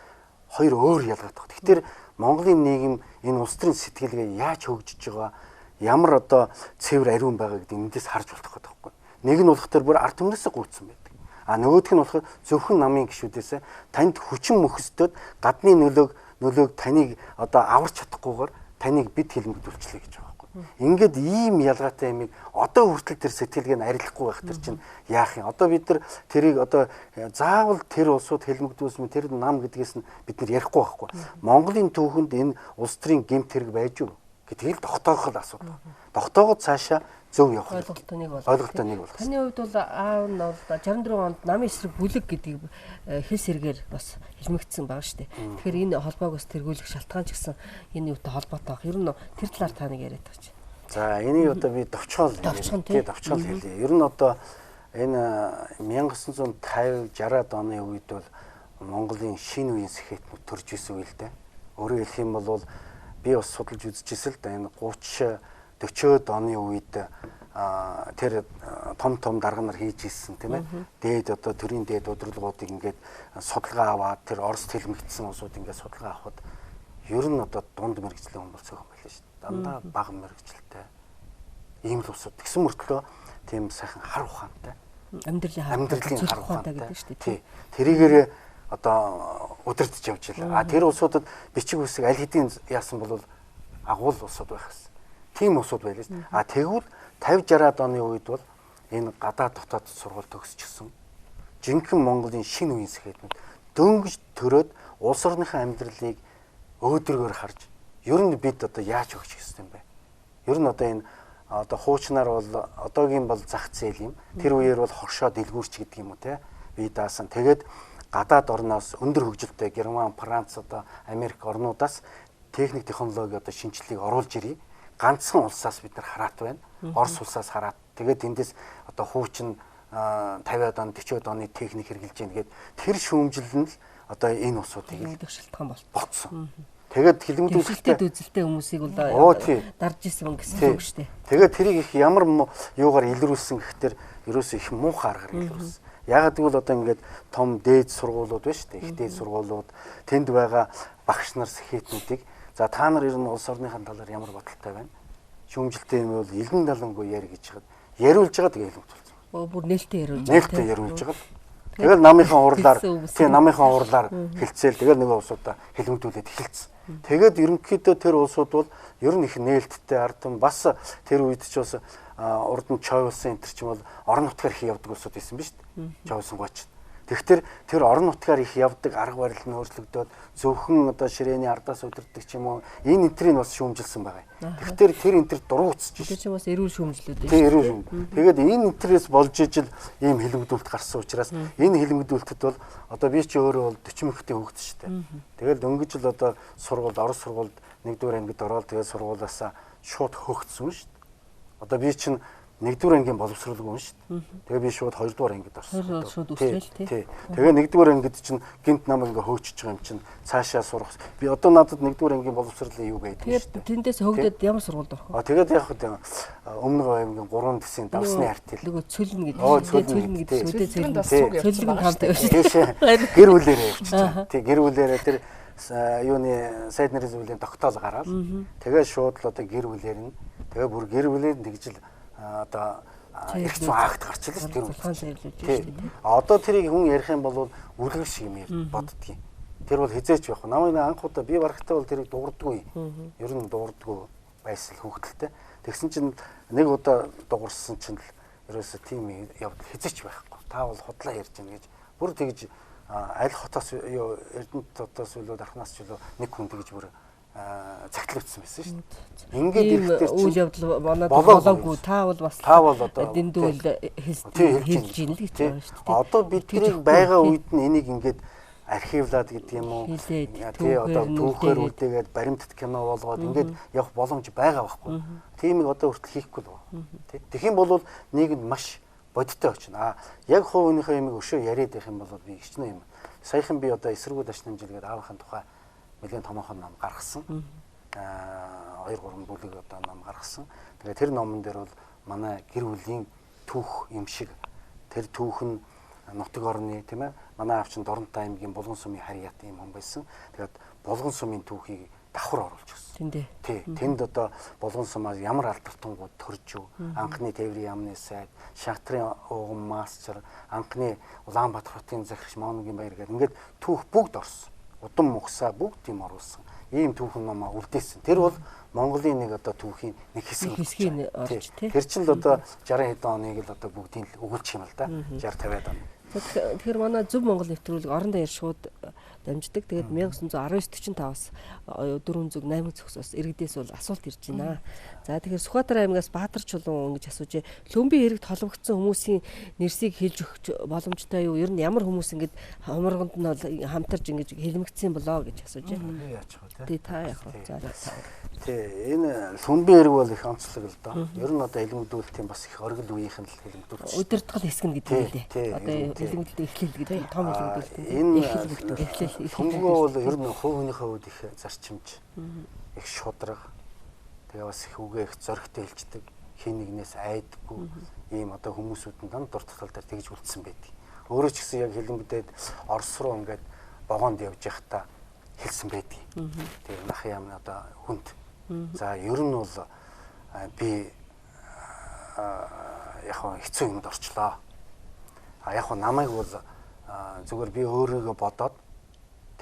хоёр өөр ялгаатай. Тэгэхээр Монголын нийгэм энэ улс төрийн сэтгэлгээ яаж хөгжиж байгаа, ямар одоо цэвэр ариун байгаа гэдэг эндээс харж болох гэдэг байхгүй. Нэг нь болох төр бүр ард түмнээсээ гуйсан байдаг. А нөгөөх нь болохоор зөвхөн намын гишүүдээс танд хүчин мөхсдөд гадны нөлөөг таныг одоо аварч чадахгүйгээр таныг бид хэлмэгдүүлчлээ гэж байгаа байхгүй. Ингээд ийм ялгаатай юмыг одоо хүртэл тэр сэтгэлгээ нь арилахгүй байх тэр чинь яах юм? Одоо бид нар тэрийг одоо заавал тэр улсууд хэлмэгдүүлсэн тэр нам гэдгээс нь бид нар ярихгүй байхгүй. Монголын түүхэнд энэ улс төрийн гэмт хэрэг байж юу гэдгийг л тогтоох асуудал. Тогтоогод цаашаа зөв явах. Ойлголттой нэг болох. Таны хувьд бол аав нь бол 64 онд намын эсрэг бүлэг гэдгийг хэл сэргээр бас хэлмэгдсэн байгаа шүү дээ. Тэгэхээр энэ холбоог бас тэргүүлэх шалтгаан ч гэсэн энэ юутай холбоотой баг. Ер нь тэр талаар та нэг яриад байгаа чи. За энийг одоо би давчгаал хэлье. Ер нь одоо энэ 1950 60-аад оны үед бол Монголын шинэ үеийн сэхэтнүүд төрж исэн үйл дээ. Өөрөөр хэлэх юм бол би бас судалж үзчихсэн л да энэ 30 40-од оны үед тэр том дарга нар хийж ирсэн тийм ээ. Дээд одоо төрийн дээд удирдлагуудыг ингээд судалгаа аваад тэр Оросд хэлмэгдсэн улсууд ингээд судалгаа авахад ер нь одоо дунд мэрэгжлийн хүмүүс цөөхөн байлаа шүү дээ. Дандаа бага мэрэгчлэлтэй ийм л улсууд тэгсэн мөртлөө тийм сайхан хар ухаантай амьдралын хар ухаантай гэдэг шүү дээ. Тэрийгээр одоо удирдах явж байлаа. А тэр улсуудад бичиг үсэг аль хэдийн яасан бол агуул улсууд байх гэсэн. Тийм усуд байлаа шүү дээ. А тэгвэл 50-60-аад оны үед бол энэ гадаад дотоод сургууль төгсчихсөн. Жинхэнэ Монголын шинэ үеийн сэхэтнүүд дөнгөж төрөөд улс орныхаа амьдралыг өөдрөгөөр харж ер нь бид одоо яаж өгчих гэсэн юм бэ? Ер нь одоо энэ одоо хуучнаар бол одоогийн бол зах зээл юм. Тэр үеэр бол хоршоо дэлгүүрч гэдэг юм уу те. Би даасан. Тэгээд гадаад орноос өндөр хөгжилтэй Герман, Франц одоо Америк орнуудаас техник технологи одоо шинжилгээг оруулж ирье. Ганцхан улсаас бид нар хараат байна. Орос улсаас хараат. Тэгээд эндээс одоо хуучин 50-аад он 40-од оны техник хэрэгжилж байна гэгээд тэр шүүмжил нь л одоо энэ улсуудыг шалтгаан болцсон. Тэгээд хэлмэгдүүлэлттэй үзэлтэй хүмүүсийг бол дарж исэн гэсэн үг шүү дээ. Тэгээд тэрийг их ямар юугаар илрүүлсэн гэхээр ерөөсөө их муухай аргаар илрүүлсэн. Яагаад гэвэл одоо ингээд том дээд сургуулиуд байна шүү дээ. Их дээд сургуулиуд тэнд байгаа багш нар сэхэтнүүдийг за та нар ер нь улс орныхаа талаар ямар бодолтой байна? Шүүмжилтэй юм бол илгэн далангүй яри гэж хаад яриулж байгаа тэгээ хэлмэгдүүлсэн. Бүр нээлттэй яриулж байгаа. Нээлттэй яриулж байгаа. Тэгэл намынхаа урлаар намынхаа урлаар хэлцээл тэгэл нэг улсуудаа хэлмэгдүүлээд эхэлсэн. Тэгээд ерөнхийдөө тэр улсууд бол ер нь их нээлттэй ардсан бас тэр үед ч бас урд нь Чойулсан энэ ч юм бол орон нутгаар их явдаг улсууд байсан биз дээ. Чойулсан гоч. Тэгэхээр тэр орон нутгаар их явдаг арга барил нь өөрчлөгдөөд зөвхөн одоо ширээний ардаас удирддаг ч юм уу энэ энтрийг бас шүүмжилсэн байгаа. Тэгэхээр тэр энтер дурууцж шүү. Тэр чинь бас эрүүл шүүмжлүүд дээ. Тийм эрүүл шүүм. Тэгээд энэ энтрээс болж ижил ийм хэлмэгдүүлэлт гарсан учраас энэ хэлмэгдүүлэлтэд бол одоо би ч өөрөө бол 40 мөрхтэй хөгдсөн шүү дээ. Тэгэл дөнгөж л одоо сургуульд орос сургуульд 1-р ангид ороод тэгээд сургуулаасаа шууд хөгдсөн шүү дээ. Одоо би чинь 1-р ангийн боловсролгүй юм шүү дээ. Тэгээ би шууд 2-р ангид орсон. Шууд үсрээл тий. Тэгээ 1-р ангид чинь гинт намайг ингээ хөөчөж байгаа юм чинь цаашаа сурах. Би одоо надад 1-р ангийн боловсролын юу байдаг шүү дээ. Тэндээс хөгдөд ямар сургуульд орох вэ? Тэгээд яг хөө өмнө аймгийн 3 дэсийн давсны артил. Нөгөө цөлн гэдэг. Цөлн гэдэг үдэ цөлн хамтай байна шүү дээ. Гэр бүлээрээ явчихсан. Тий гэр бүлээрээ тэр юуны сайд нарын зөвлөлийн тогтоол гараад тэгээ шууд л одоо гэр бүлээр нь тэгээ бүр гэр бүлээр тэгжил одоо их зүүн акт гарчлаа шүү дээ. Одоо тэрийг хүн ярих юм бол үлгэр шиг юм боддгийг. Тэр бол хизээч явах. Намайг анх удаа би барахтаа бол тэрийг дуурдаггүй. Ер нь дуурдаггүй байсан л хөвгөлтэй. Тэгсэн чинь нэг удаа дуурсан чинь л ерөөсө тийм явдал хизээч байхгүй. Та бол худлаа ярьж байна гэж бүр тэгж аль хотоос юу Эрдэнэт хотоос үлээ дархнаас ч үлээ нэг хүн тэгж бүр цагтлагдсан байсан шүү дээ. Ингээд ирэхдээ үйл явдал манад болоогүй та бол бас дэндүү хэлж ийн л гэж байна шүү дээ. Одоо бидний байгаа үед нь энийг ингээд архивлаад гэдэг юм уу? Тий одоо түүхээр үлдээгээд баримтат кино болгоод ингээд явах боломж байгаа байхгүй. Тиймийг одоо хүртэл хийхгүй л байна. Тий. Тэгэх юм бол нийгэмд маш бодиттой очно. Яг хувь хүнийхээ юмыг өшөө яриад байх юм бол би ичнэ юм. Саяхан би одоо эсэргүүд аш намжилгээд аавынхаа тухай нэлээд томоохон ном гаргасан. 2-3 бүлэг одоо ном гаргасан. Тэгээд тэр номон дээр бол манай гэр бүлийн түүх юм шиг тэр түүх нь нутаг орны тийм ээ манай аав чинь Доронтой аймгийн Булган сумын харьяат юм хүн байсан. Тэгээд Булган сумын түүхийг давхар оруулж өгсөн. Тий. Тэнд одоо Булган сумаас ямар албартангууд төрж юу, анхны тээврийн яамны сайд, Шахтрын ууган мастер, анхны Улаанбаатар хотын захирагч Монгийн баяр гэдэг ингээд түүх бүгд орсон. Удам мухсаа бүгд тийм оруулсан. Ийм түүхэн ном үлдээсэн. Тэр бол Монголын нэг одоо түүхийн нэг хэсэг орж тий. Тэр чинь л одоо 60 хэдэн оныг л одоо бүгдийг л өгүүлчих юм л да. 60 50-аад он. Тэгэхээр манай Зөв Монгол нэвтрүүлэг орон даяар шууд дамждаг. Тэгээд 1919-45-аас 408 цогсоос иргэдээс бол асуулт ирж байна. За тэгэхээр Сүхбаатар аймгаас Баатар чулуун ингэж асууж, Лөмбийн хэрэг толбогдсон хүмүүсийн нэрсийг хэлж өгч боломжтой юу? Ер нь ямар хүмүүс ингэж хоморгонд нь бол хамтарч ингэж хэлмэгдсэн болоо гэж асууж байна. Яаж вэ? Тий та яг хөө. Тий энэ Лөмбийн хэрэг бол их онцлог л доо. Ер нь одоо хэлмэгдүүлэлтийн бас их оргил үеийнх нь л хэлмэгдүүлж. Удирдгал хэсэг гэдэг юм лээ. Одоо хэлмэгдэл эхлэл гэдэг том хэлмэгдэл. Энэ Төмгөө бол ер нь хувь хүнийхээ хувьд их зарчимж, их шудраг, тэгээ бас их үгээ их зоригтой хэлждэг, хин нэгнээс айдаггүй ийм одоо хүмүүсүүд нь дур тутал дээр тэгж үлдсэн байдаг. Өөрөө ч гэсэн яг хэлмэгдээд Орос руу ингээд богоонд явж байхдаа хэлсэн байдаг. Тэгээ нах юм одоо хүнд. За ер нь бол би яг хэцүү юмд орчлоо. Яг намайг бол зүгээр би өөрийгөө бодоод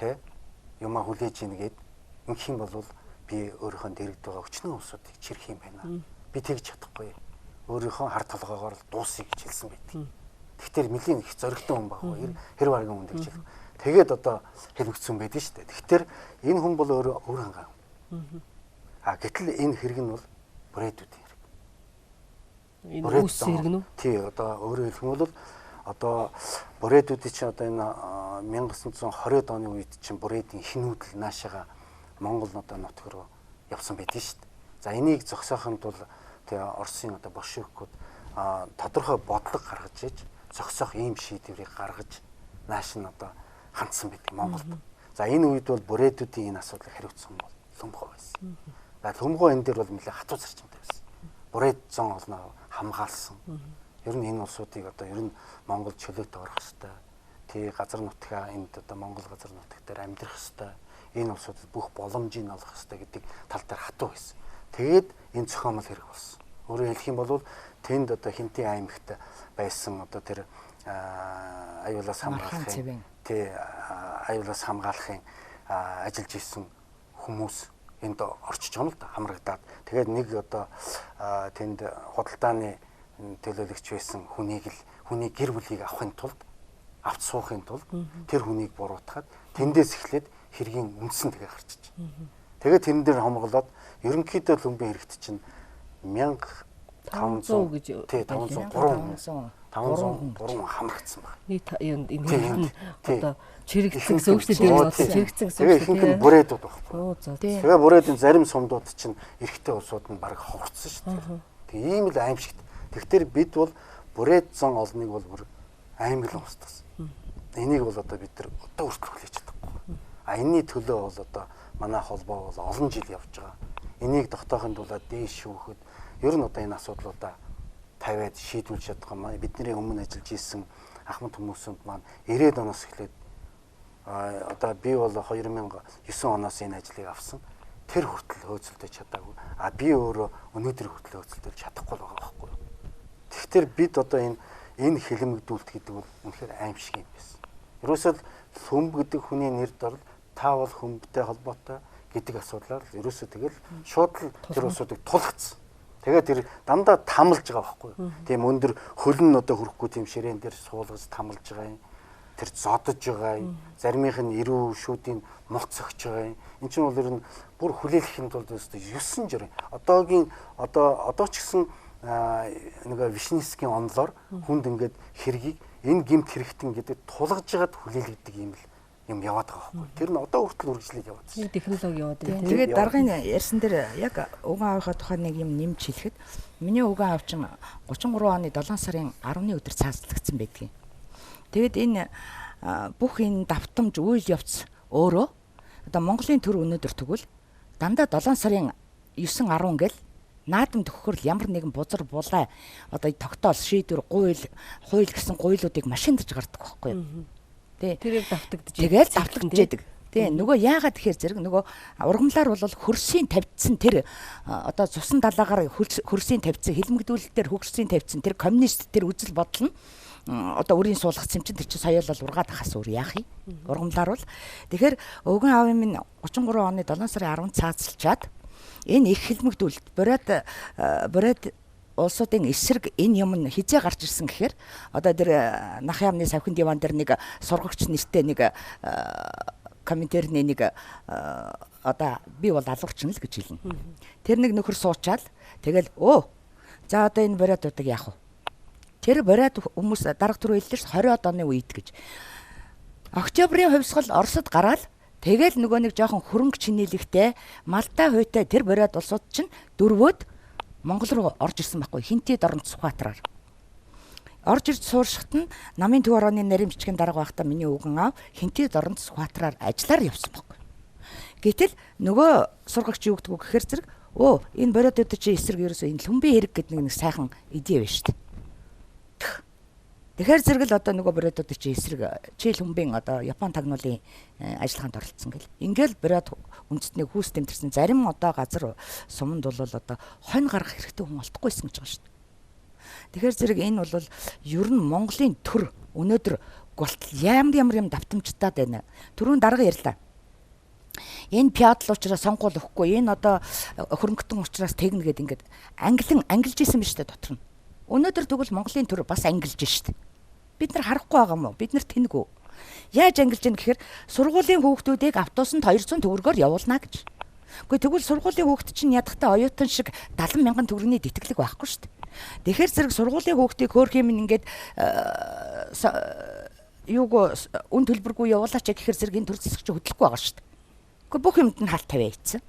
тэ юмаа хүлээж ийн гээд ингэх юм бол би өөрийнхөө дэрэгд байгаа өчнөө хүмүүсийг чирэх юм байна. Би тэгж чадахгүй. Өөрийнхөө хар толгоогоор дуусъя гэж хэлсэн байдаг. Тэгтэр нэлийн их зоригтой хүн байхгүй. Хэр баргийн хүн гэж хэлв. Тэгээд одоо хэлвэгцсэн байдаг шүү дээ. Тэгтэр энэ хүн бол өөр хангаа. Гэтэл энэ хэрэг нь бол бүрээдүүдийн хэрэг. Энэ үс хэрэг нь үү? Тий, одоо өөрөөр хэлэх юм бол одоо бүрээдүүдийн чинь одоо энэ 1920-ад оны үед чинь бүрээдийн хинүүдл наашаага Монгол одоо нутг руу явсан байдгийн шүү дээ. За энийг зогсоохонд бол тэгээ Оросын одоо большевикууд тодорхой бодлого гаргаж иж зогсоох ийм шийдвэрийг гаргаж нааш нь одоо хандсан байдаг Монголд. За энэ үед бол бүрээдүүдийн энэ асуудлыг хариуцсан бол Лөмгөө байсан. За Лөмгөө энэ дээр бол нэлээд хатуу зарчимтай байсан. Бүрээд зон олноо хамгаалсан. Ер нь энэ улсуудыг одоо ер нь Монгол чөлөөт орох хэвээр тий газар нутгаа энд одоо Монгол газар нутаг дээр амьдрах хэвээр энэ улсуудад бүх боломжийг олох хэвээр гэдэг тал дээр хатуу байсан. Тэгээд энэ зохиомол хэрэг болсон. Өөрөөр хэлэх юм бол тэнд одоо Хинтээ аймагт байсан одоо тэр аюулаас хамгаалахын тий аюулаас хамгаалахын ажиллаж исэн хүмүүс энд орчиж байгаа юм л да хамрагдаад. Тэгээд нэг одоо тэнд худалдааны төлөөлөгч байсан хүний гэр бүлийг авахын тулд авч суухын тулд тэр хүнийг буруутгаад тэндээс эхлээд хэргийн үндсэн тэгээ гарчиж. Тэгээд тэрэн дээр хомголоод ерөнхийдөө Лөмбийн хэрэгт чинь 1500 гэж тий 503 хамрагдсан байна. Нийт энэ одоо чирэгдсэн гэсэн үг шүү дээ. Чирэгдсэн гэсэн үг шүү дээ. Бүрээдүүд багхгүй. Тэгээ бүрээдийн зарим сумдууд чинь эрэгтэй улсууд нь баг ховорцсон шүү дээ. Тэгээ ийм л аимшигт. Тэгэхээр бид бол бүрээд зон олныг бол бүр аймаглан устгасан. Энийг бол одоо бид нар одоо хүртэл хүлээж чадахгүй. Энэний төлөө бол одоо манай холбоо бол олон жил явж байгаа. Энийг тогтоохын тулд дээш шүүхэд ер нь одоо энэ асуудлуудаа тавиад шийдвүүлж чадах юм. Бидний өмнө ажиллаж исэн ахмад хүмүүсэнд маань 90-ад оноос эхлээд одоо би бол 2009 оноос энэ ажлыг авсан. Тэр хүртэл хөөцөлдөж чадаагүй. Би өөрөө өнөөдөр хүртэл хөөцөлдөж чадахгүй байгаа байхгүй юу? Тэгэхээр бид одоо энэ хэлмэгдүүлэлт гэдэг бол үнэхээр аимшиг юм байсан. Ерөөсөө хөмб гэдэг хүний нэр дор та бол хөмбтэй холбоотой гэдэг асуудлаар ерөөсөө тэгэл шууд л тэр усуудыг тулгцсан. Тэгээд тэр дандаа тамлж байгаа байхгүй юу? Тийм өндөр хөлн одоо хөрөхгүй тийм ширээн дээр суулгаж тамлж байгаа юм. Тэр зодож байгаа юм. Заримийнх нь ирүү шүүдийн моц өгч байгаа юм. Энд чинь бол ер нь бүр хүлээлгэхийн тулд өстой 9 жир. Одоо ч гэсэн нэг Вишневскийн онлоор хүнд ингээд хэргийг энэ гимт хэрэгтэн гэдэг тулгаж ягаад хүлээлгдэг юм л юм яваад байгаа байхгүй. Тэр нь одоо хүртэл үргэлжлээд яваад байна. Технологи яваад байна. Тэгээд даргын ярьсан дээр яг угаан аавынхаа тухай нэг юм нэмж хэлэхэд миний угаан аав чинь 33 оны 7 сарын 10-ны өдөр цааслагдсан байдгийг. Тэгээд энэ бүх энэ давтамж үйл явц өөрөө одоо Монголын төр өнөөдөр тэгвэл дандаа 7 сарын 9 10 гэл наадам төгөхөр ямар нэгэн бузар булаа одоо тогтоол шийдвэр хууль гэсэн гуйлуудыг машиндж гардаг байхгүй юу. Тэрийг давтагдж. Тэгээд давтагдж. Тий, нөгөө яагаад тэгэхээр зэрэг нөгөө ургамлаар бол хөрсийн тавьдсан тэр одоо цусан далаагаар хөрсийн тавьдсан хилмигдүүлэлтээр хөрсийн тавьдсан тэр коммунист тэр үзэл бодол нь одоо үрийн суулгацсан юм чинь тэр чинь соёолол ургаад ахаас өөр яах юм? Ургамлаар бол тэгэхээр өвгөн аав минь 33 оны 7 сарын 10-нд цаацалчаад энэ их хилмигдүүлэлт бороод улсуудын эсрэг энэ юм нь хизээ гарч ирсэн гэхээр одоо тэр нах яамны савхин диван дээр нэг сургагч нэртэй нэг комментэрний нэг одоо би бол алуурчин л гэж хэлнэ. Тэр нэг нөхөр суучаал тэгэл за одоо энэ бородуудыг яах вэ? Тэр бород хүмүүс дарга түр хэллээс 20-од оны үед гэж. Октябрийн хувьсгал Оросд гараад тэгэл нөгөө нэг жоохон хөрөнгө чинээлэгтэй Малтай хуйтай тэр бород улсууд чинь дөрвөөд Монгол руу орж ирсэн байхгүй хинтээ дорнод Сүхбаатараар. Орж ирж сууршихт нь намын төв орооны нарийн бичгийн дарга байхдаа миний өвгөн аав хинтээ дорнод Сүхбаатараар ажиллаар явсан байхгүй. Гэтэл нөгөө сургагч юу гэдэг вэ гэхээр зэрэг энэ бородууд чи эсрэг ерөөсөө энэ лүмбийн хэрэг гэдэг нэг сайхан идея байна шүү дээ. Тэгэхээр зэрэг л одоо нөгөө бородууд чи эсрэг чи лүмбийн одоо Япон тагнуулын ажиллагаанд оролцсон гэл. Ингээл бород үндэстний хүүс тэмтэрсэн зарим одоо газар суманд бол одоо хонь гаргах хэрэгтэй хүн олдохгүйсэн гэж байгаа шүү дээ. Тэгэхээр зэрэг энэ бол ер нь Монголын төр өнөөдөр голтол ямар давтамжтай байна. Түрүүн дарга ярьлаа. Энэ пиадл учраас сонгуул өгөхгүй энэ одоо хөрөнгөтөн учраас тэгнэ гэд ингээд ангилж исэн биз дээ дотор нь. Өнөөдөр тэгвэл Монголын төр бас ангилж штэ. Бид нар харахгүй байгаа юм уу? Бид нар тэнэггүй. Яаж ангилж яах гэхээр сургуулийн хүүхдүүдийг автобусанд 200 төгрөгөөр явуулна гэж. Гэхдээ тэгвэл сургуулийн хүүхд чинь ядахтаа оюутан шиг 70,000 төгрөгийн тэтгэлэг байхгүй шүү дээ. Тэгэхээр зэрэг сургуулийн хүүхдийг хөөх юм ингээд үн төлбөргүй явуулаач гэхээр зэрэг энэ төр засагч хөдлөхгүй байгаа шүү дээ. Гэхдээ бүх юмд нь халт тавиа ийцэн.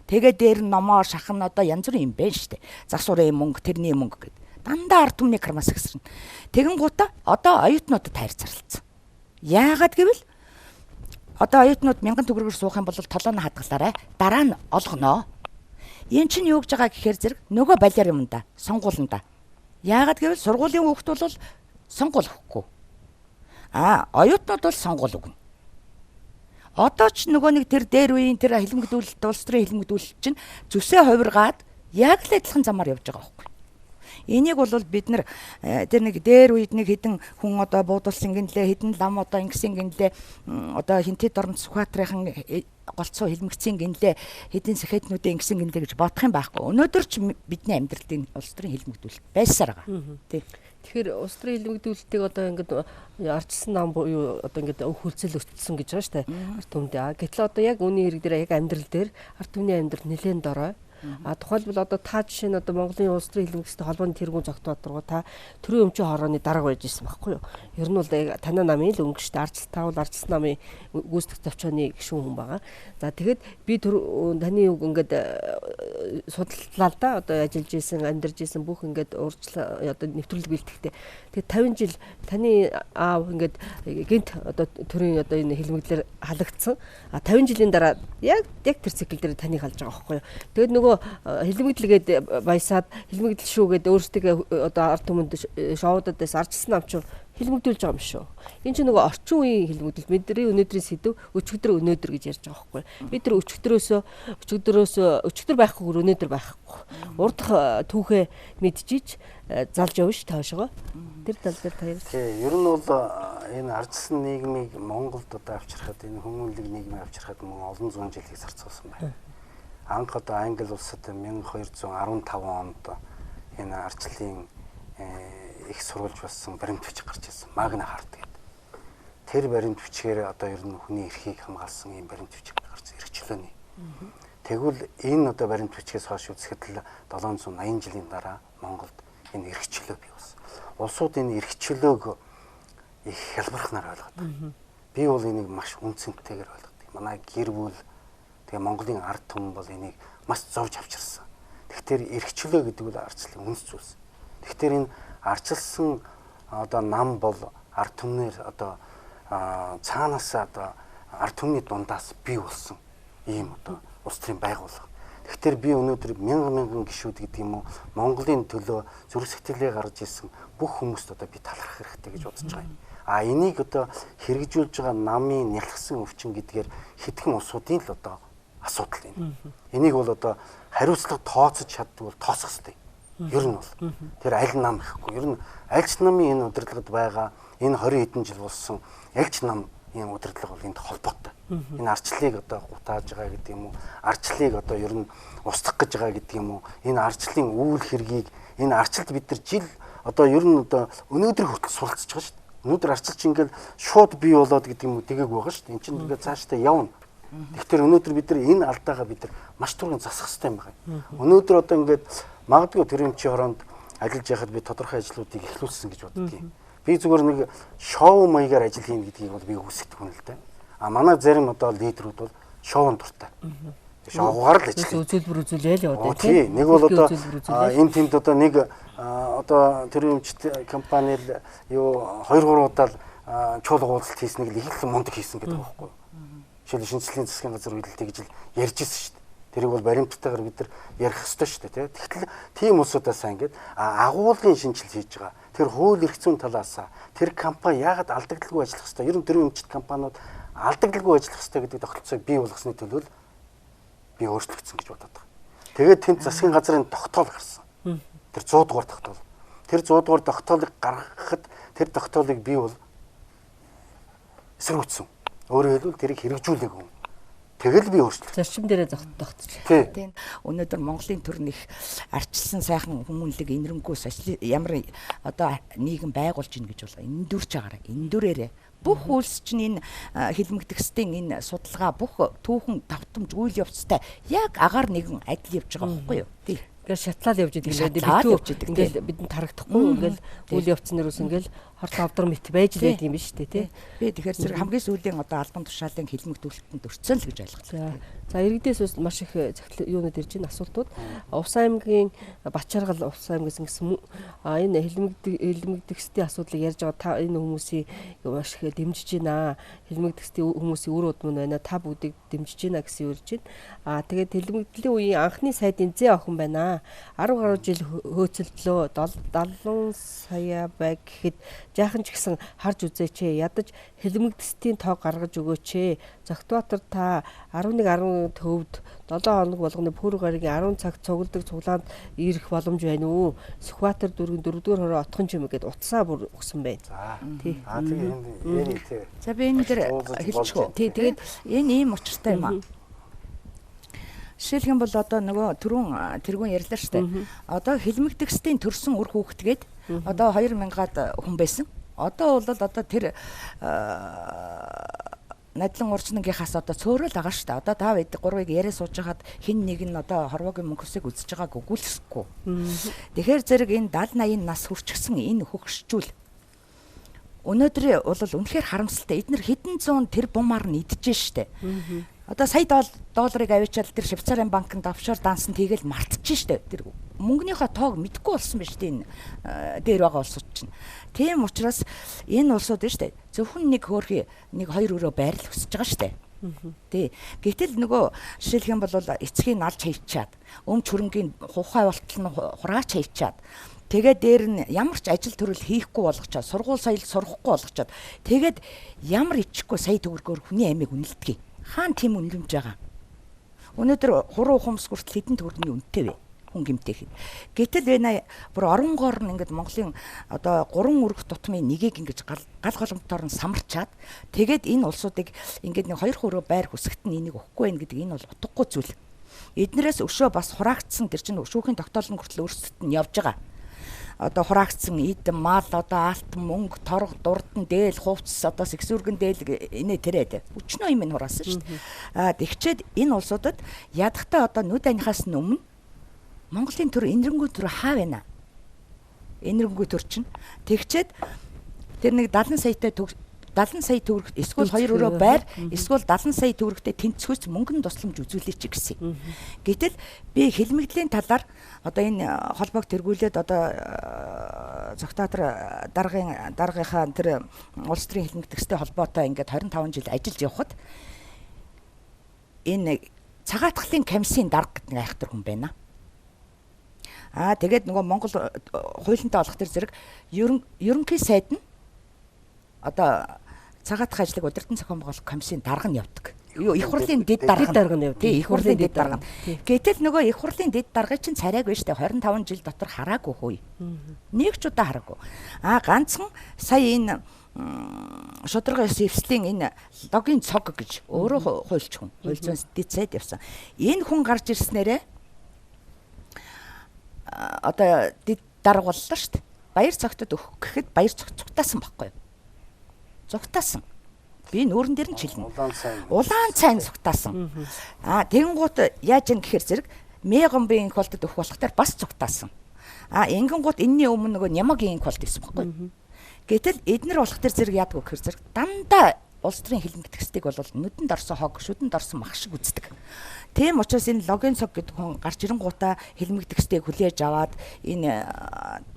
Тэгээ дээр номоо шахан одоо янз бүрийн юм байна шүү дээ. Засварын мөнгө, тэрний мөнгө гэдэг. Дандаа ард түмний кармаас ихсэрнэ. Тэгэн гута одоо оюутнуудад хайр зарлцсан. Яагаад гэвэл одоо оюутнууд 1000 төгрөгөөр суух юм бол толооно хадгалаарай. Дараа нь олгоноо. Энд чинь юу гэж байгаа гэхээр зэрэг нөгөө балиар юм да. Сонгуулнда. Яагаад гэвэл сургуулийн хүүхд бол сонгуул өгөхгүй. Оюутнууд бол сонгуул өгнө. Одоо ч нөгөө нэг тэр дээр үеийн тэр хилмигдүүлэлт улс төрийн хилмигдүүлэлт чинь зүсээ хувиргаад яг л адилхан замаар явж байгаа байхгүй. Энийг бол бид нар тэр нэг дээр үед нэг хідэн хүн одоо буудулсан гинлээ хідэн лам одоо ингэсэн гинлээ одоо хинтэд орнд Сүхбаатарын голцоо хилмигцэн гинлээ хідэн сэхэднүүдээ ингэсэн гинлээ гэж бодох юм байхгүй. Өнөөдөр ч бидний амьдралын улс төрийн хилмигдүүлэлт байсаар байгаа. Тий. Тэгэхээр улс төрийн хилмигдүүлэлтийг одоо ингээд арчсан нам буюу одоо ингээд хөлцөл өчтсөн гэж байгаа шүү дээ. Ард түмдээ. Гэтэл одоо яг үүний хэрэг дээр яг амьдрал дээр ард түмний амьдрал нэлээд дорой. Тухайлбал одоо та жишээ нь одоо Монголын улс төрийн хилмигчтэй холбооны тэргүүн зогтоод дургу та төрийн өмчийн хорооны дарга байж исэн байхгүй юу? Ер нь бол танай намын л өнгөштэй арчил таавал арчил намын гүйцэтгэх зовчооны гишүүн хүн байгаа. За тэгэхэд би таны үг ингээд судаллаа л да одоо ажиллаж исэн, амьдарч исэн бүх ингээд урьдчилан одоо нэвтрүүлэг бэлтгэхдээ тэгээд 50 жил таны аав ингээд гинт одоо төрийн одоо энэ хилмигдлэр халагдсан. 50 жилийн дараа яг тэр цикл дээр таныг халж байгаа байхгүй юу? Тэгээд нөгөө хилмигдэлгээд баясаад хилмигдэл шүүгээд өөрсдөө одоо ард түмэнд шоудадаас арчсан намч хилмигдүүлж байгаа юм шүү. Энэ чинь нөгөө орчин үеийн хилмигдэл бидний өнөөдрийн сэдв өчигдөр өнөөдөр гэж ярьж байгаа байхгүй. Бид нар өчигдөр байхгүй хөр өнөөдөр байхгүй. Урдах түүхээ мэдчихийж залж явна ш таашгаа. Тэр тал дээр та ярьж. Тий, ер нь бол энэ арчсан нийгмийг Монголд одоо авчрахад энэ хүмүүнлэг нийгмийг авчрахад мөн олон зуун жилийг зарцуулсан байна. Анх одоо Англи улсад 1215 онд энэ арчлалын их сурвалж болсон баримт бичиг гарч ирсэн. Магна харт гэдэг. Тэр баримт бичгээр одоо ер нь хүний эрхийг хамгаалсан ийм баримт бичиг гарч эрхчлөөний. Тэгвэл энэ одоо баримт бичгээс хойш үзэхэд л 780 жилийн дараа Монголд энэ эрхчлөө бий болсон. Улсууд энэ эрхчлөөг их хялбархнаар ойлгоод байна. би бол энийг маш үнцэнтэйгээр ойлгодог. Манай гэр бүл тэгээ Монголын ард түмэн бол энийг маш зовж авчирсан. Тэгэхээр эрх чөлөө гэдэг бол ардчлалын үнс зүйлс. Тэгэхээр энэ ардчилсан одоо нам бол ард түмнэр одоо цаанаас одоо ард түмний дундаас бий болсон ийм одоо улс төрийн байгууллага. Тэгэхээр би өнөөдөр мянган гишүүд гэдэг юм уу Монголын төлөө зүрх сэтгэлээ гаргаж ирсэн бүх хүмүүст одоо би талархах хэрэгтэй гэж бодож байгаа юм. Энийг одоо хэрэгжүүлж байгаа намын нялхсан өвчин гэдгээр хэдхэн улсуудын л одоо асуудал юм. Энийг бол одоо хариуцлага тооцож чаддаг бол тооцох хэрэгтэй. Ер нь бол тэр аль нам гэхгүй. Ер нь альч намын энэ удирдлагад байгаа энэ 20 хэдэн жил болсон альч нам энэ удирдлага бол энд холбоотой. Энэ ардчлалыг одоо гутааж байгаа гэдэг юм уу? Ардчлалыг одоо ер нь устгах гэж байгаа гэдэг юм уу? Энэ ардчлалын үйл хэргийг энэ ардчлалд бид нар жил одоо ер нь одоо өнөөдөр хүртэл суралцж байгаа шүү дээ. Өнөөдөр ардчлалч ингээл шууд бий болоод гэдэг юм уу дэгээг байгаа шүү дээ. Энд чинь ингээд цаашдаа явна. Тэгэхээр өнөөдөр бид нар энэ алдаагаа бид нар маш түргэн засах хэрэгтэй юм байна. Өнөөдөр одоо ингээд магадгүй төрөмчийн хороонд ажиллаж байхад би тодорхой ажлуудыг эхлүүлсэн гэж боддгийг. Би зүгээр нэг шоу маягаар ажил хийн гэдгийг бол би хүсдэг хүн л дээ. Манай зарим одоо лидерүүд бол шоунд дуртай. Шоугаар л ажиллаж. Үзүүлбэр үзүүлээл яваад байна. Тийм. Нэг бол одоо энэ тэнд одоо нэг одоо төрөмчт компани л юу 2-3 удаа чуулга уулзалт хийснийг л их л мундаг хийсэн гэдэг байгаа байхгүй юу? Жишээл шинжлэлийн засгийн газар үйлдэлтэй гэж л ярьж ирсэн шүү дээ. Тэрийг бол баримттайгаар бид нар ярих ёстой шүү дээ. Тэгтэл тийм улсуудаас ингээд агуулгын шинжилэл хийж байгаа. Тэр хууль эрх зүйн талаас тэр компани яагаад алдагдaltaгүй ажиллах ёстой? Ер нь төрийн өмчт компаниуд алдагдaltaгүй ажиллах ёстой гэдэг тогтолцоог бий болгосны төлөө би өөрчлөгдсөн гэж бодоод байгаа. Тэгээд тэнд засгийн газрын тогтоол гарсан. Тэр 100 дугаар тогтоол. Тэр 100 дугаар тогтоолыг гаргахад тэр тогтоолыг би бол эсэргүүцсэн. Өөрөөр хэлбэл тэрийг хэрэгжүүлээгүй. Тэгэл би өөрчлөлт. Зарчим дээрээ тогтцож. Тийм. Өнөөдөр Монголын төрнөх арчилсан сайхан хүмүүнлэг энэрнгүүс ямар одоо нийгэм байгуулж ийн гэж болоо. Эндүрч байгаараа. Эндүрээрээ бүх үйлс чинь энэ хилмигдэхстийн энэ судалгаа бүх түүхэн давтамж үйл явцтай яг агаар нэгэн адил явж байгаа байхгүй юу? Тийм. Ингээл шатлал явж идэг. Ингээл бидэнд тарагдахгүй ингээл үйл явц нэрус ингээл хортон авдар мэт байж л байдаг юм биш үү тий. Би тэгэхээр зэрэг хамгийн сүүлийн одоо албан тушаалын хилмигдүүлэлтэнд өрцөн л гэж ойлголоо. За иргэдээс маш их юунууд ирж байна асуултууд. Увс аймгийн Бачаргал Увс аймгаас ингэсэн энэ хилмигдэхстийн асуудлыг ярьж байгаа та энэ хүмүүсийг маш их дэмжиж байна. Хилмигдэхстийн хүмүүсийн үр удам нь байна. Та бүгдийг дэмжиж байна гэсэн юу ирж байна. Тэгээд хилмигдлийн үеийн анхны сайдын зээ охин байна. 10 гаруй жил хөөцөлдлөө 70 сая байг гэхэд жаахан ч гэсэн харж үзээч ядаж хилмигдэстийн тоог гаргаж өгөөч. Зогтбаатар та 11-10 төвд 7 хоног болгоны пүр гаригийн 10 цаг цугладаг цуглаанд ирэх боломж байна уу? Сүхбаатар дүүргийн 4-р хороо отхон ч юм гээд утсаа бүр өгсөн байна. За. Тий. Тэгээд энэ тий. За би энэ дэр хэлчихв. Тий. Тэгээд энэ ийм учиртай юм аа. Жишээлх юм бол одоо нөгөө тэргүүн ярьлаа шүү дээ. Одоо хилмигдэхстийн төрсэн үр хүүхдгээд одоо 2000-аад хүн байсан. Одоо бол одоо тэр надлан урчнангийнхаас одоо цөөрөл байгаа шүү дээ. Одоо та бид 3-ыг яриа сууж хагаад хин нэг нь одоо хорвоогийн мөнгөсийг үзэж байгааг өгүүлэхгүй. Тэгэхээр зэрэг энэ 70-80 нас хүрчихсэн энэ хөгшчүүл өнөөдөр бол үнэхээр харамсалтай. Эднэр хэдэн зуун тэр бумаар нь идэж штэ. Одоо сая долларыг авчиад тэр Швейцарын банкнд офшор дансан тэгэл мартчих штэ. Тэр мөнгөнийхөө тоог мэдэхгүй болсон байж тээ энэ дээр байгаа улсууд чинь. Тийм учраас энэ улсууд нь штэ зөвхөн нэг хөөрхий 1-2 өрөө байрал өсөж байгаа штэ. Тий. Гэтэл нөгөө жишээлх юм бол эцгийн алж хайчаад өмч хөрөнгийн хухай болтол нь хураач хайчаад тэгээд дээр нь ямар ч ажил төрөл хийхгүй болгочоод сургууль соёл сурахгүй болгочоод тэгээд ямар ичхгүй сая төгрөгөөр хүний амийг үнэлдэг. Хаан тийм үнэлэмж байгаа. Өнөөдөр хуруу ухамс хүртэл хэдэн төгрөгийн үнэтэй вэ? Хүн гэмтэйх. Гэтэл байна бүр оронгоор нь ингээд Монголын одоо 3 өргөх тутмын нэгийг ингээд гал голомтоор нь самарчаад тэгээд энэ улсуудыг ингээд нэг 2 хөрөө байр хүсэгт нь энийг өгөхгүй байх гэдэг энэ бол утгагүй зүйл. Эднэрээс өшөө бас хураагдсан тэр чинь өшүүхийн тогтоолн хүртэл өөрсдөд нь явж байгаа. Одоо хураагдсан эд мал одоо алт мөнгө торг дурдан дээл хувцас одоо сексүргэн дээл инээ тэрээд өчнөө юм хураасан шүү дээ. Тэгчээд энэ улсуудад ядахтаа одоо нүд анихаас өмнө Монголын төр энэрэнгүй төр хаа байна? Энэрэнгүй төр чинь тэгчээд тэр нэг 70 саятай 70 сая төгрөг эсвэл 2 өрөө байр эсвэл 70 сая төгрөгтэй тэнцвэрч мөнгөнд тусламж үзүүлээч гэсэн. Гэтэл би хэлмэгдлийн талаар одоо энэ холбоог тэргүүлээд одоо Зогтаатар даргынхаа тэр улс төрийн хэлмэгдэхтэй холбоотой ингээд 25 жил ажиллаж явхад энэ цагаатгалын комиссийн дарга гэдэг нэг айхтар хүн байна. Тэгээд нөгөө Монгол хуулинтай олох төр зэрэг ерөнхий сайд нь одоо цагаатах ажлыг удирдан зохион байгуулах комиссийн дарга нь явдаг. Их хурлын дэд дарга нь явдаг. Их хурлын дэд дарга. Гэтэл нөгөө их хурлын дэд даргыг чинь царайг байж таа 25 жил дотор хараагүй хөөе. Нэг ч удаа хараагүй. Ганцхан сая энэ шударга эвслийн энэ логийн цог гэж өөрөө хуульч хүн. Хууль зүйн дэд сайд явсан. Энэ хүн гарч ирснээрээ одоо дэд дарга боллоо шүү дээ. Баяр цогтод өгөх гэхэд баяр цогтаасан байхгүй юу? Цогтаасан. Би нүүрэн дээр нь чилнэ. Улаан цайн цогтаасан. Тэгэнгუут яаж юм гэхээр зэрэг Мегомбын колтод өгөх болохтаар бас цогтаасан. Ингэнгуут энэний өмнө нөгөө Нямагийн колт байсан байхгүй юу? Гэтэл эднэр болох төр зэрэг яадаг вэ гэхээр зэрэг дандаа улс төрийн хэлмэгдэхстийг бол нүдэнд орсон хог, шүдэнд орсон мах шиг үздэг. Тийм учраас энэ логийн цог гэдэг хүн гарч ирэнгуутаа хэлмэгдэхстийг хүлээж аваад энэ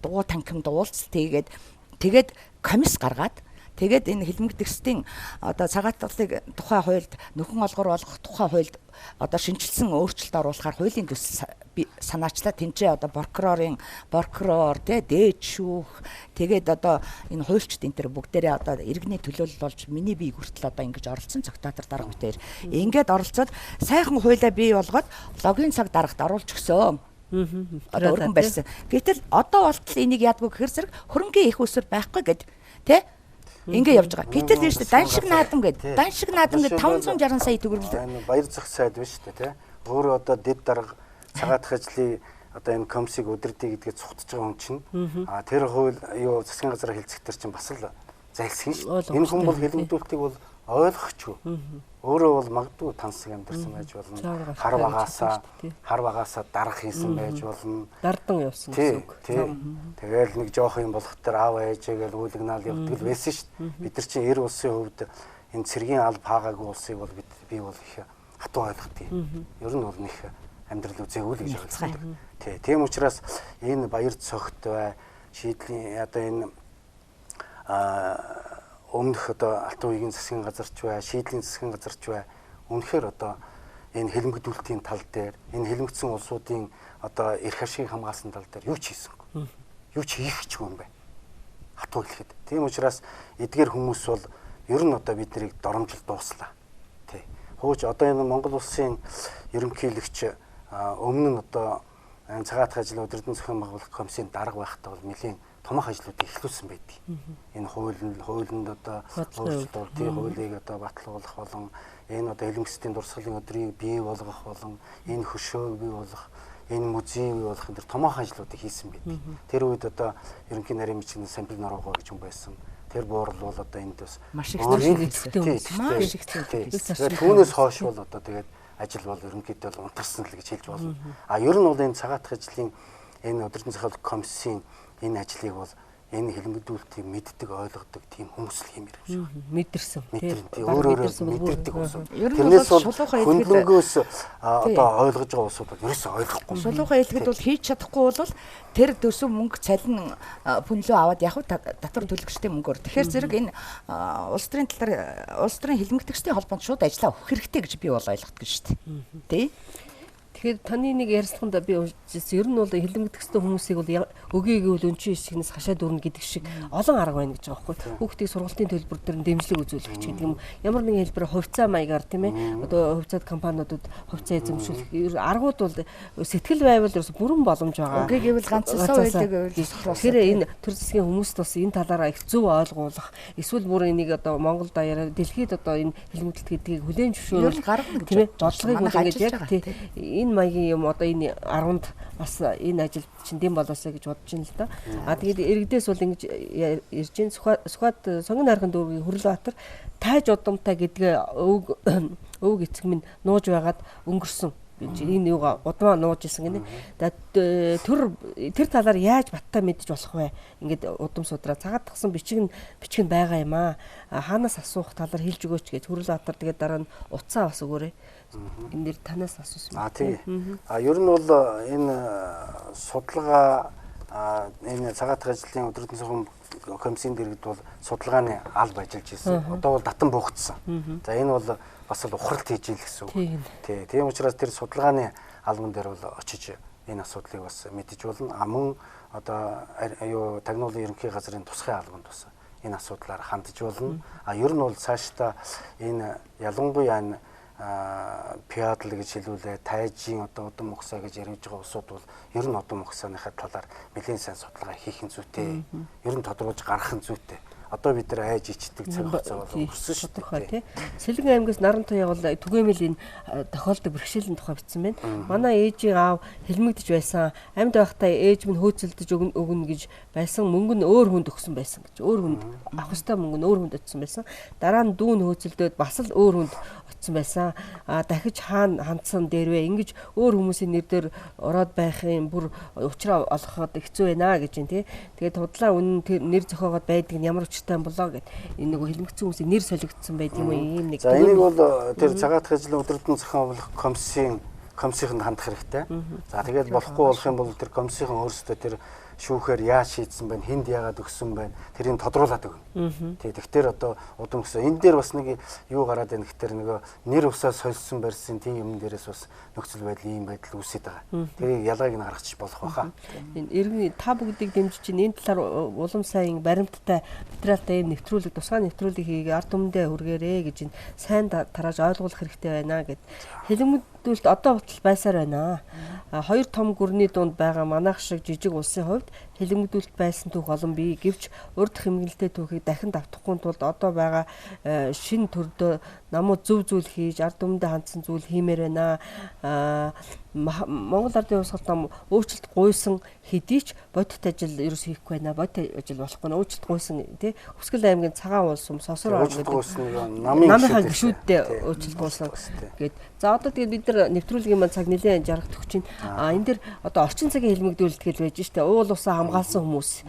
дуу танхимд уулзалт тэгээд комисс гаргаад тэгээд энэ хэлмэгдэхстийн одоо цагаатгалыг тухай хуульд нөхөн олгор болгох тухай хуульд одоо шинжилсэн өөрчлөлт оруулахаар хуулийн төсөл санаачлаа тэнцээ одоо прокурор дээд шүүх тэгээд одоо энэ хуульчд энэ төр бүгдээрээ одоо иргэний төлөөлөл болж миний бие хүртэл одоо ингэж оролцсон Зогтаатар дарга битээр ингээд оролцоод сайхан хуулиа бий болгоод логийн цаг дарагт оруулж өгсөн. Одоо өргөн барьсан. Гэтэл одоо болтол энийг яадгүй гэхээр зэрэг хөрөнгөний их усэр байхгүй гэд тэ ингээ явж байгаа. Гэтэл тийм шүү дээ. Дан шиг наадам гэд 560 сая төгрөг. Баяр зах сайд биш шүү дээ, тэ. Өөрөө одоо дэд дарга цагаатах ажлын одоо энэ комиссийг удирдах гэдгээ цугтж байгаа хүн чинь тэр хууль юу засгийн газраа хэлцэхтэр чинь бас л зайлсхийм шүү дээ. Энэ хүн бол хэлмэгдүүлэлтийг бол ойлгохгүй. Өөрөө бол магадгүй тансаг амьдсан байж болно. Хар багаасаа дарах хийсэн байж болно. Дардан явсан гэсэн үг. Тэгэл нэг жоох юм болох төр аав ээжээгээл үүлгнаал явдаг л байсан шүү дээ. Бид нар чинь эр улсын хувьд энэ цэргийн алба хаагаагүй улсыг бол би бол их хатуу ойлгодгийг. Ер нь бол нэг амьдрал үзээгүй л гэж ойлгодог. Тийм учраас энэ баяр цогт бай шийдлийн одоо энэ өмнөх одоо Алтан уугийн засгийн газарч бай, шийдлийн засгийн газарч бай. Үнэхээр одоо энэ хэлмэгдүүлэлтийн тал дээр, энэ хэлмэгдсэн улсуудын одоо эрх ашиг хамгаалсан тал дээр юу ч хийсэнгүй. Юу ч хийх ч юм бай. Хатуу хэлэхэд. Тийм учраас эдгээр хүмүүс бол ер нь одоо бид нарыг доромжилт дууслаа. Тий. Хөөж одоо энэ Монгол улсын ерөнхийлөгч өмнө нь одоо энэ цагаатах ажлын удирдан зохион байгуулах комиссийн дарга байхдаа бол нэлийн томох ажлуудыг эхлүүлсэн байдаг. Энэ хуулинд одоо өөрчлөлт хуулийг одоо батлуулах болон энэ одоо хэлмэгцлийн дурсгалын өдрийг бий болгох болон энэ хөшөөг бий болгох, энэ музейг бий болгох энэ томох ажлуудыг хийсэн байдаг. Тэр үед одоо ерөнхий нарийн бичгийн самбил норгоо гэж юм байсан. Тэр буурал бол одоо энд бас маш их зүйлтэй маш их зүйлтэй. Түүнээс хойш бол одоо тэгээд ажил бол ерөнхийдөө унтарсан л гэж хэлж болно. Ер нь бол энэ цагаатах ажлын энэ удирдан зохиол комиссийн энэ ажлыг бол энэ хэлмэгдүүлэлтийг мэддэг, ойлгодог тийм хүмүүс л хиймээр юм шиг. Мэдэрсэн. Өөрөөр мэдэрдэг хүмүүс. Тэрнээс бол хөндлөнгөөс одоо ойлгож байгаа улсууд бол ерөөсөө ойлгохгүй. Шулуухай хэлгэд бол хийж чадахгүй бол тэр төсөв мөнгө цалин пүнлөө аваад яг татвар төлөгчтэй мөнгөөр. Тэгэхээр зэрэг энэ улс төрийн талаар улс төрийн хэлмэгдэхчдийн холбоонд шууд ажиллаа өгөх хэрэгтэй гэж би бол ойлгодог шүү дээ. Тэ? Тэгэхээр таны нэг ярилцлаганд би уншижсэн. Ер нь бол хэлмэгдэхстэй хүмүүсийг бол өгье гэвэл өнчин ишгнээс хашаад өрнө гэдэг шиг олон арга байна гэж байгаа байхгүй. Хүүхдийг сургалтын төлбөр дээр дэмжлэг үзүүлэх ч гэдэг юм. Ямар нэгэн хэлбэр хувьцаа маягаар тийм ээ. Одоо хувьцаат компаниудад хувьцаа эзэмшүүлэх аргууд бол сэтгэл байвал ерөөс бүрэн боломж байгаа. Өгье гэвэл ганцсан үйлдэл гэвэл тэгэхээр энэ төр засгийн хүмүүст бас энэ талаараа их зөв ойлгуулах. Эсвэл бүр энийг одоо Монгол даяараа дэлхийд одоо энэ хэлмэгдэлт гэдгийг хүлээн зөвшөөрөх тийм ээ. Жолцгыг бол ингэж яг тийм энэ маягийн юм одоо энэ 10-нд бас энэ ажил чиндэм болоосаа гэж бодож байна л да. Тэгээд иргэдээс бол ингэж ирж ин Сүхбаат сонгон найрхан дүүргийн Хөрлөбаатар тайж удамтай гэдгээ өвөг эцэг минь нууж байгаад өнгөрсөн. энэ юугаа удмаа нууж исэн гинэ. Тэр талаар яаж баттай мэдж болох вэ? Ингээд удам судраа цагаат тагсан бичиг нь байгаа юм аа. Хаанаас асуух талаар хэлж өгөөч гэж Хүрэлбаатар тэгээд дараа нь утсаа бас өгөөрэй. Энэ дэр танаас асуусан. Тийм. Ер нь бол энэ судалгаа энэ цагаат ажлын өдрөдөн цахим комиссийн дэргэд бол судалгааны алба ажиллаж ирсэн. Одоо бол татан буухцсан. За энэ бол бас л ухралт хийж ийл гэсэн үг. Тийм учраас тэр судалгааны албан дээр бол очиж энэ асуудлыг бас мэдэж болно. Мөн одоо тагнуулын ерөнхий газрын тусгай албанд бас энэ асуудлаар хандж болно. Ер нь бол цаашдаа энэ ялангуяа энэ пиадл гэж хэлүүлээ, тайжийн одоо удам ухсаа гэж яриж байгаа улсууд бол ер нь удам ухсааныхаа талаар нэлээд сайн судалгаа хийх нь зүйтэй. Ер нь тодорхойлж гаргах нь зүйтэй. Одоо бид нар айж ичдэг цаг хугацаа бол өнгөрсөн шүү дээ. Сэлгэн аймгаас Наран туяа бол түгээмэл энэ тохиолдог бэрхшээлийн тухай бичсэн байна. Манай ээжийн аав хэлмэгдэж байсан. Амьд байхдаа ээж минь хөөцөлдөж өгнө гэж байсан. Мөнгө нь өөр хүнд өгсөн байсан гэж. Өөр хүнд авах ёстой мөнгө нь өөр хүнд өгсөн байсан. Дараа нь дүүн хөөцөлдөөд бас л өөр хүнд өгсөн байсан. Дахиж хаана хандсан дээрвэ ингэж өөр хүмүүсийн нэр дээр ороод байх юм бүр уучраа олоход хэцүү байна гэж юм тий. Тэгээд худлаа үнэн тэр нэр зохиогоод байдаг нь ямар тань болоо гэд энэ нэг хэлмэгцэн хүмүүсийн нэр солигдсон байд юм уу ийм нэг. За энийг бол тэр цагаат ажлын өдрөдөн зохион байгуулах комиссинд хандах хэрэгтэй. За тэгээд болохгүй болох юм бол тэр комиссийн өөрсдөө тэр шүүхээр яаж шийдсэн байна, хэнд яагаад өгсөн байна, тэрийг тодруулаад өгнө. Тэгэхээр одоо удам гэсэн энэ дээр бас нэг юу гараад байна гэхээр нөгөө нэр усаа сольсон барьсан тийм юм дээрээс бас нөхцөл байдал ийм байдал үүсэж байгаа. Тэрийг ялгааг нь гаргачих болох байхаа. Энэ иргэний та бүгдийг дэмжиж энэ талаар улам сайн баримттай материалтай юм нэвтрүүлэг, тусгай нэвтрүүлэг хийгээ ард түмэндээ хүргээрэй гэж энэ сайн тарааж ойлгуулах хэрэгтэй байна гэд хэлэмжүүлэлт одоо хүртэл байсаар байна. Хоёр том гүрний дунд байгаа манайх шиг жижиг улсын хувьд хэлэмжүүлэлт байсан түүх олон бий. Гэвч урд хэмнэлтэй түүхийг дахин давтахгүй тулд одоо байгаа шинэ төрдөө намууд зөв зүйл хийж ард түмэндээ хандсан зүйл хиймээр байна. Монгол Ардын Хувьсгалт нам өөрчлөлт гуйсан хэдий ч бодит ажил ерөөс хийхгүй байна. Бодит ажил болохгүй нэ өөрчлөлт гуйсан тий. Өсгөл аймгийн цагаан улс сосор намынхаа гишүүдтэй өөрчлөлт гуйсан гэд. За одоо тэгээд бид нар нэвтрүүлгийн маань цаг нэлээд жаргах төгч чинь. Энэ дэр одоо орчин цагийн хэлмэгдүүлэлт гэж байж штэ. Уул усаа хамгаалсан хүмүүс.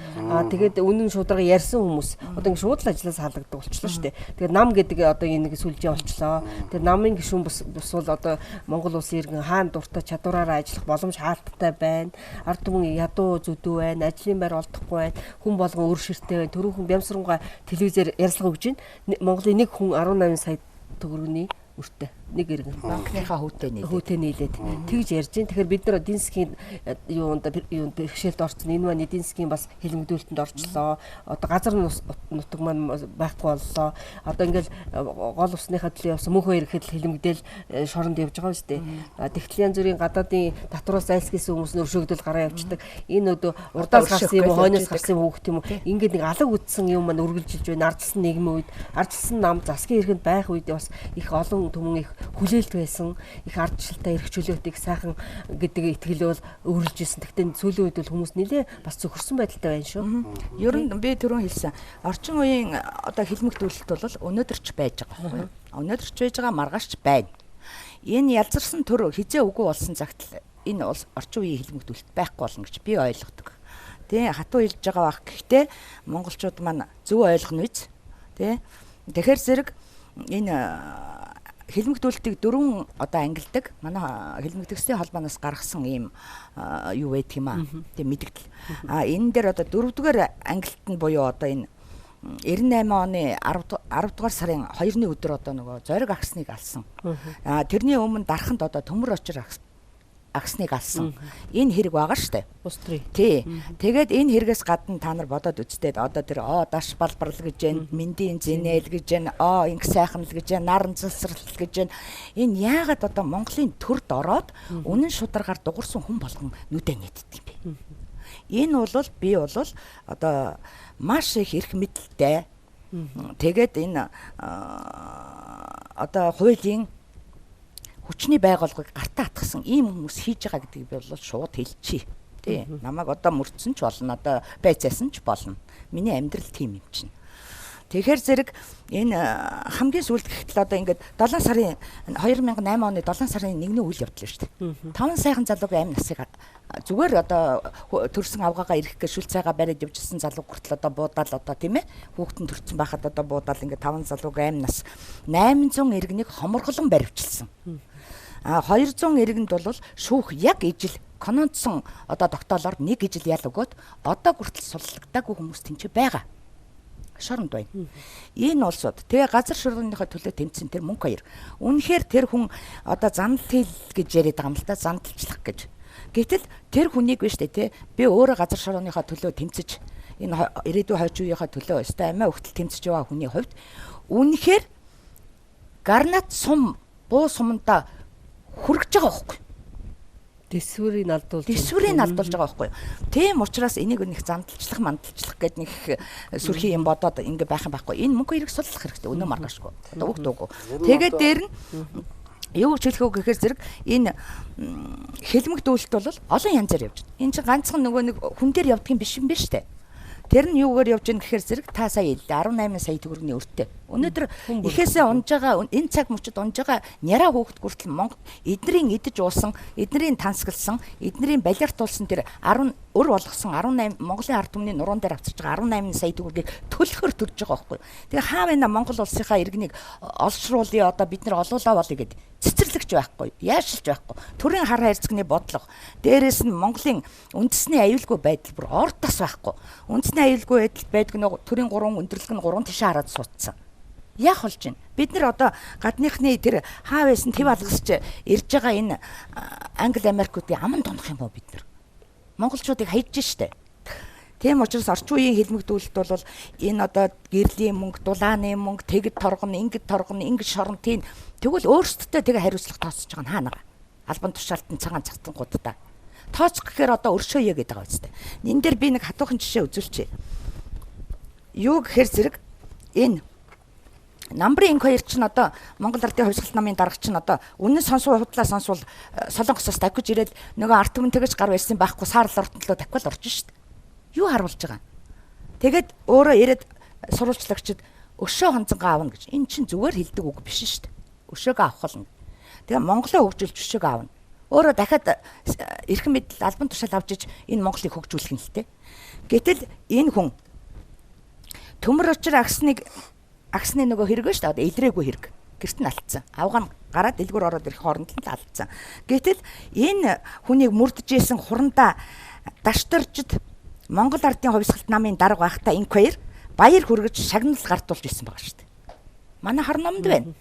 Тэгээд үнэн шударга ярьсан хүмүүс. Одоо ингэ шууд л ажиллаас халагддаг болчихлоо штэ. Тэгээд нам гэдэг одоо энэ нэг сүлжээ болчлоо. Тэгээд намын гишүүн бус бол одоо Монгол улсын иргэн хаан дуртай чадвараараа ажиллах боломж хаалттай байна. Ард түмэн ядуу зүдүү байна. Ажлын байр олдохгүй байна. Хүн болгон өр ширтэй байна. Төрөөхөн Бямсрангаа телевизээр ярилцлага өгч байна. Монголын нэг хүн 18 сая төгрөгийн өртөө нэг иргэн банкныхаа хүүтэй нийлээд тэгж ярьж байна. Тэгэхээр бид нар эдийн засгийн юунд бэрхшээлд орсон. Энэ маань эдийн засгийн бас хэлмэгдүүлэлтэнд орчлоо. Одоо газар нутаг маань байхгүй боллоо. Одоо ингээл гол усныхаа төлөө явсан мөнхөө ирэхэд хэлмэгдээл шоронд явж байгаа шүү дээ. Тэгтэл янз бүрийн гадаадын татвараас зайлсхийсэн хүмүүс нь өршөөгдөл гараа явчихдаг. Энэ одоо урдаас гарсан юм уу, хойноос гарсан юм уу гэх юм уу. Ингээд нэг алга үтсэн юм маань үргэлжилж байна. Ардчилсан нийгмийн үед, ардчилсан нам засгийн эрхэнд байх үед бас их олон түмэн их хүлээлт байсан, их ардчилтай эрх чөлөөтийг сайхан гэдэг итгэл бол өөрлөж исэн. Тэгтээ сүүлийн үед бол хүмүүс нэлээ бас зөвхөрсөн байдалтай байна шүү. Ер нь би түрүүн хэлсэн. Орчин үеийн одоо хэлмэгдүүлэлт бол өнөөдөрч байж байгаа байхгүй юу? Өнөөдөрч байж байгаа, маргаашч байна. Энэ ялзарсан төр хизээ үгүй болсон цагт энэ орчин үеийн хэлмэгдүүлэлт байхгүй болно гэж би ойлгодог. Тэ хатуу хэлж байгаа байх. Гэхдээ монголчууд маань зөв ойлгоно биз? Тэ тэгэхээр зэрэг энэ хэлмэгдүүлэлтийг дөрвөн одоо ангилдаг. Манай хэлмэгдэхсийн холбооноос гаргасан ийм юу байдаг юм аа. Тэг мэдгдэл. Энэ дээр одоо дөрөвдүгээр ангилалт нь буюу одоо энэ 98 оны 10 дугаар сарын 2-ны өдөр одоо нөгөө зориг агсныг алсан. Тэрний өмнө дарханд одоо төмөр очир агсныг алсан. Энэ хэрэг байгаа штэ. Ус төрий. Тий. Тэгээд энэ хэрэгээс гадна та нар бодоод үзтээд одоо тэр даш балбарл гэж байна, мэндийн зинэл гэж байна, инх сайхан л гэж байна, наран цэцэрлэл гэж байна. Энэ яагаад одоо Монголын төрд ороод үнэн шударгаар дугурсан хүн болгон нүдэ нийтдэг юм бэ? Энэ бол би бол одоо маш их эрх мэдэлтэй. Тэгээд энэ одоо хуулийн хүчний байгууллагыг гартаа атгсан ийм хүмүүс хийж байгаа гэдгийг би бол шууд хэлчихье. Тий. Намайг одоо мөрдсөн ч болно, одоо байцаасан ч болно. Миний амьдрал тийм юм чинь. Тэгэхээр зэрэг энэ хамгийн сүүлд гэхтэл одоо ингээд 7 сарын 2008 оны 7 сарын 1-ний үйл явдал шүү дээ. 5 сайхан залуугийн амь насыг зүгээр одоо төрсэн авгаагаа ирэх гэж шүлцээгээ бариад явжсэн залуу хүртэл одоо буудаал одоо тийм ээ хүүхдэн төрсэн байхад одоо буудаал ингээд 5 залуугийн амь нас 800 иргэнийг хоморголон баривчилсан. 200 иргэнд бол шүүх яг ижил кононцсон одоо тогтоолоор нэг ижил ял өгөөд одоо хүртэл суллагдаагүй хүмүүс тэнцээ байгаа. Шоронд байна. Энэ улсууд тэгээ газар шуургийнхаа төлөө тэмцэн тэр мөнгө хоёр. Үнэхээр тэр хүн одоо зандал хил гэж яриад байгаа юм л да, зандалчлах гэж. Гэтэл тэр хүнийг биш үү те би өөрөө газар шуургийнхаа төлөө тэмцэж энэ ирээдүйн хойч үеийнхаа төлөө өстой амиа өгтөл тэмцэж байгаа хүний хувьд үнэхээр гарнат сум буу сумнда хүрэж байгаа байхгүй. Дэсвэрийг алдуулж байгаа байхгүй. Тийм учраас энийг нэг зандалчлах, мандалчлах гэдэг нэг сүрхий юм бодоод ингэ байх юм байхгүй. Энэ мөнгө хэрэг суллах хэрэгтэй. Өнөө маргаашгүй. Одоо үг дуугүй. Тэгээд дээр нь юу ч хэлэх үг гэхээр зэрэг энэ хэлмэгдүүлэлт бол олон янзаар явж байна. Энэ чинь ганцхан нөгөө нэг хүн дээр явдаг юм биш юм биш үү? Тэр нь юугаар явж байгаа гэхээр зэрэг та сая 18 сая төгрөгийн өртөө. Өнөөдөр ихээсээ унж байгаа энэ цаг мөчид унж байгаа няраа хүүхэд хүртэл Монгол эднэрийн идэж уусан, эднэрийн тансгалсан, эднэрийн балиартуулсан тэр 10 өр болгосон 18 Монголын ард түмний нуруунд дээр авчирч байгаа 18 сая төгрөгийг төлөхөр төрж байгаа байхгүй. Тэгээ хаа байна Монгол улсынхаа иргэнийг олшруулъя одоо бид нар олуулаа болъё гэд цэцэрлэгч байхгүй, яашлж байхгүй. Төрийн хар хайрцагны бодлого, дээрээс нь Монголын үндэсний аюулгүй байдал бүр ордос байхгүй. Үндэсний аюулгүй байдал байдаг нэг төрийн 3 өндөрлөг нь 3 тишээ хараад суудсан. Яах болж байна? Бид нар одоо гадныхны тэр хаа байсан төв алгасч ирж байгаа энэ Англи Америкуудын аман тунах юм уу бид нар? Монголчуудыг хайж штэ. Тийм учраас орчин үеийн хэлмэгдүүлэлт бол энэ одоо гэрлийн мөнгө, дулааны мөнгө, тэгэд торгоно, ингэж шорон тийм тэгвэл өөрсдөө тэгээ хариуцлага тооцож байгаа нь хаана? Албан тушаалтан цагаан цацангуудаа. Тооцох гэхээр одоо өршөөе гэдэг байгаа үстэй. Энэ дээр би нэг хатуухан жишээ үзүүлчихье. Юу гэхээр зэрэг энэ Намбарын инх хоёр чинь одоо Монгол Ардын хувьсгалт намын дарга чинь одоо үнэн худлаа сонсвол Солонгосоос давхиж ирээд нөгөө ард түмэн тэгэж гар барьсан байхгүй саарл ортнолоо давхил орж шít. Юу харуулж байгаа. Тэгээд өөрөө ирээд сурвалжлагчид өшөө хонцонгаа аавна гэж. Энэ чинь зүгээр хэлдэг үг биш шít. Өшөөгөө авах болно. Тэгээ Монголоо хөгжүүлж өшөөгөө аавна. Өөрөө дахиад эрхэм мэдл албан тушаал авч иж энэ Монголыг хөгжүүлэх нь л дээ. Гэтэл энэ хүн төмөр очир агсны нөгөө хэрэг шүү дээ. Илрээгүй хэрэг. Гэрт нь алдсан. Авгаан гараад дэлгүүр ороод ирэх хооронд нь алдсан. Гэтэл энэ хүнийг мөрдөж исэн хурандаа дашторжид Монгол Ардын хувьсгалт намын дарга байхдаа инх хоёр баяр хүргэж шагнал гартуулж исэн байгаа шүү дээ. Манай хар номд байна.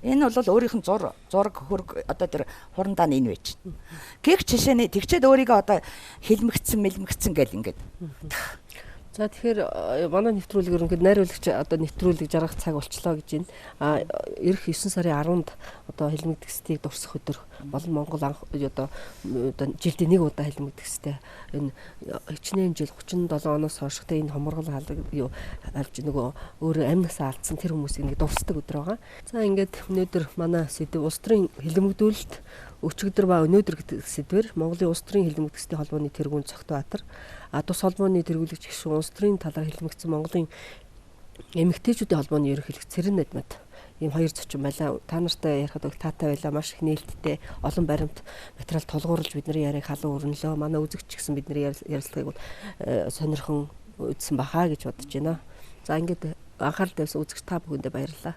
Энэ бол өөрийнх нь зураг хөрг одоо тэр хурандаа нь энэ байж. Гэгч жишээний тэгчээд өөрийгөө одоо хэлмэгцэн гэл ингээд. За тэгэхээр манай нэвтрүүлгээр ингээд найруулагч одоо нэвтрүүлэг жаргах цаг болчлоо гэж байна. Ирэх 9 сарын 10-нд одоо хэлмэгдэхстийг дурсах өдөр болон Монгол анх одоо жилдээ нэг удаа хэлмэгдэхстэй энэ хичнээн жил 37 оноос хойштой энэ хоморгол алж нөгөө өөрөө амнасаа алдсан тэр хүмүүсийг ингээд дурсдаг өдөр байгаа. За ингээд өнөөдөр манай сэдв улс төрийн хэлмэгдүүлэлт өчигдөр ба өнөөдөр гэдэг сэдвэр Монголын улс төрийн хэлмэгдэхсдийн холбооны тэргүүн Цогтбаатар тус холбооны тэргүүлэгч гишүүн улс төрийн талаар хэлмэгдсэн Монголын эмэгтэйчүүдийн холбооны ерөнхийлөгч Цэрэн Надмад ийм хоёр зочин байлаа. Та нартай ярихад бол таатай байлаа. Маш их нээлттэй олон баримт материал тулгуурлаж бидний яриаг халуун өрнөлөө. Манай үзэгч гэсэн бидний ярилцлагыг бол сонирхон үзсэн бахаа гэж бодож байна. За ингээд анхаарал тавьсан үзэгч та бүхэндээ баярлалаа.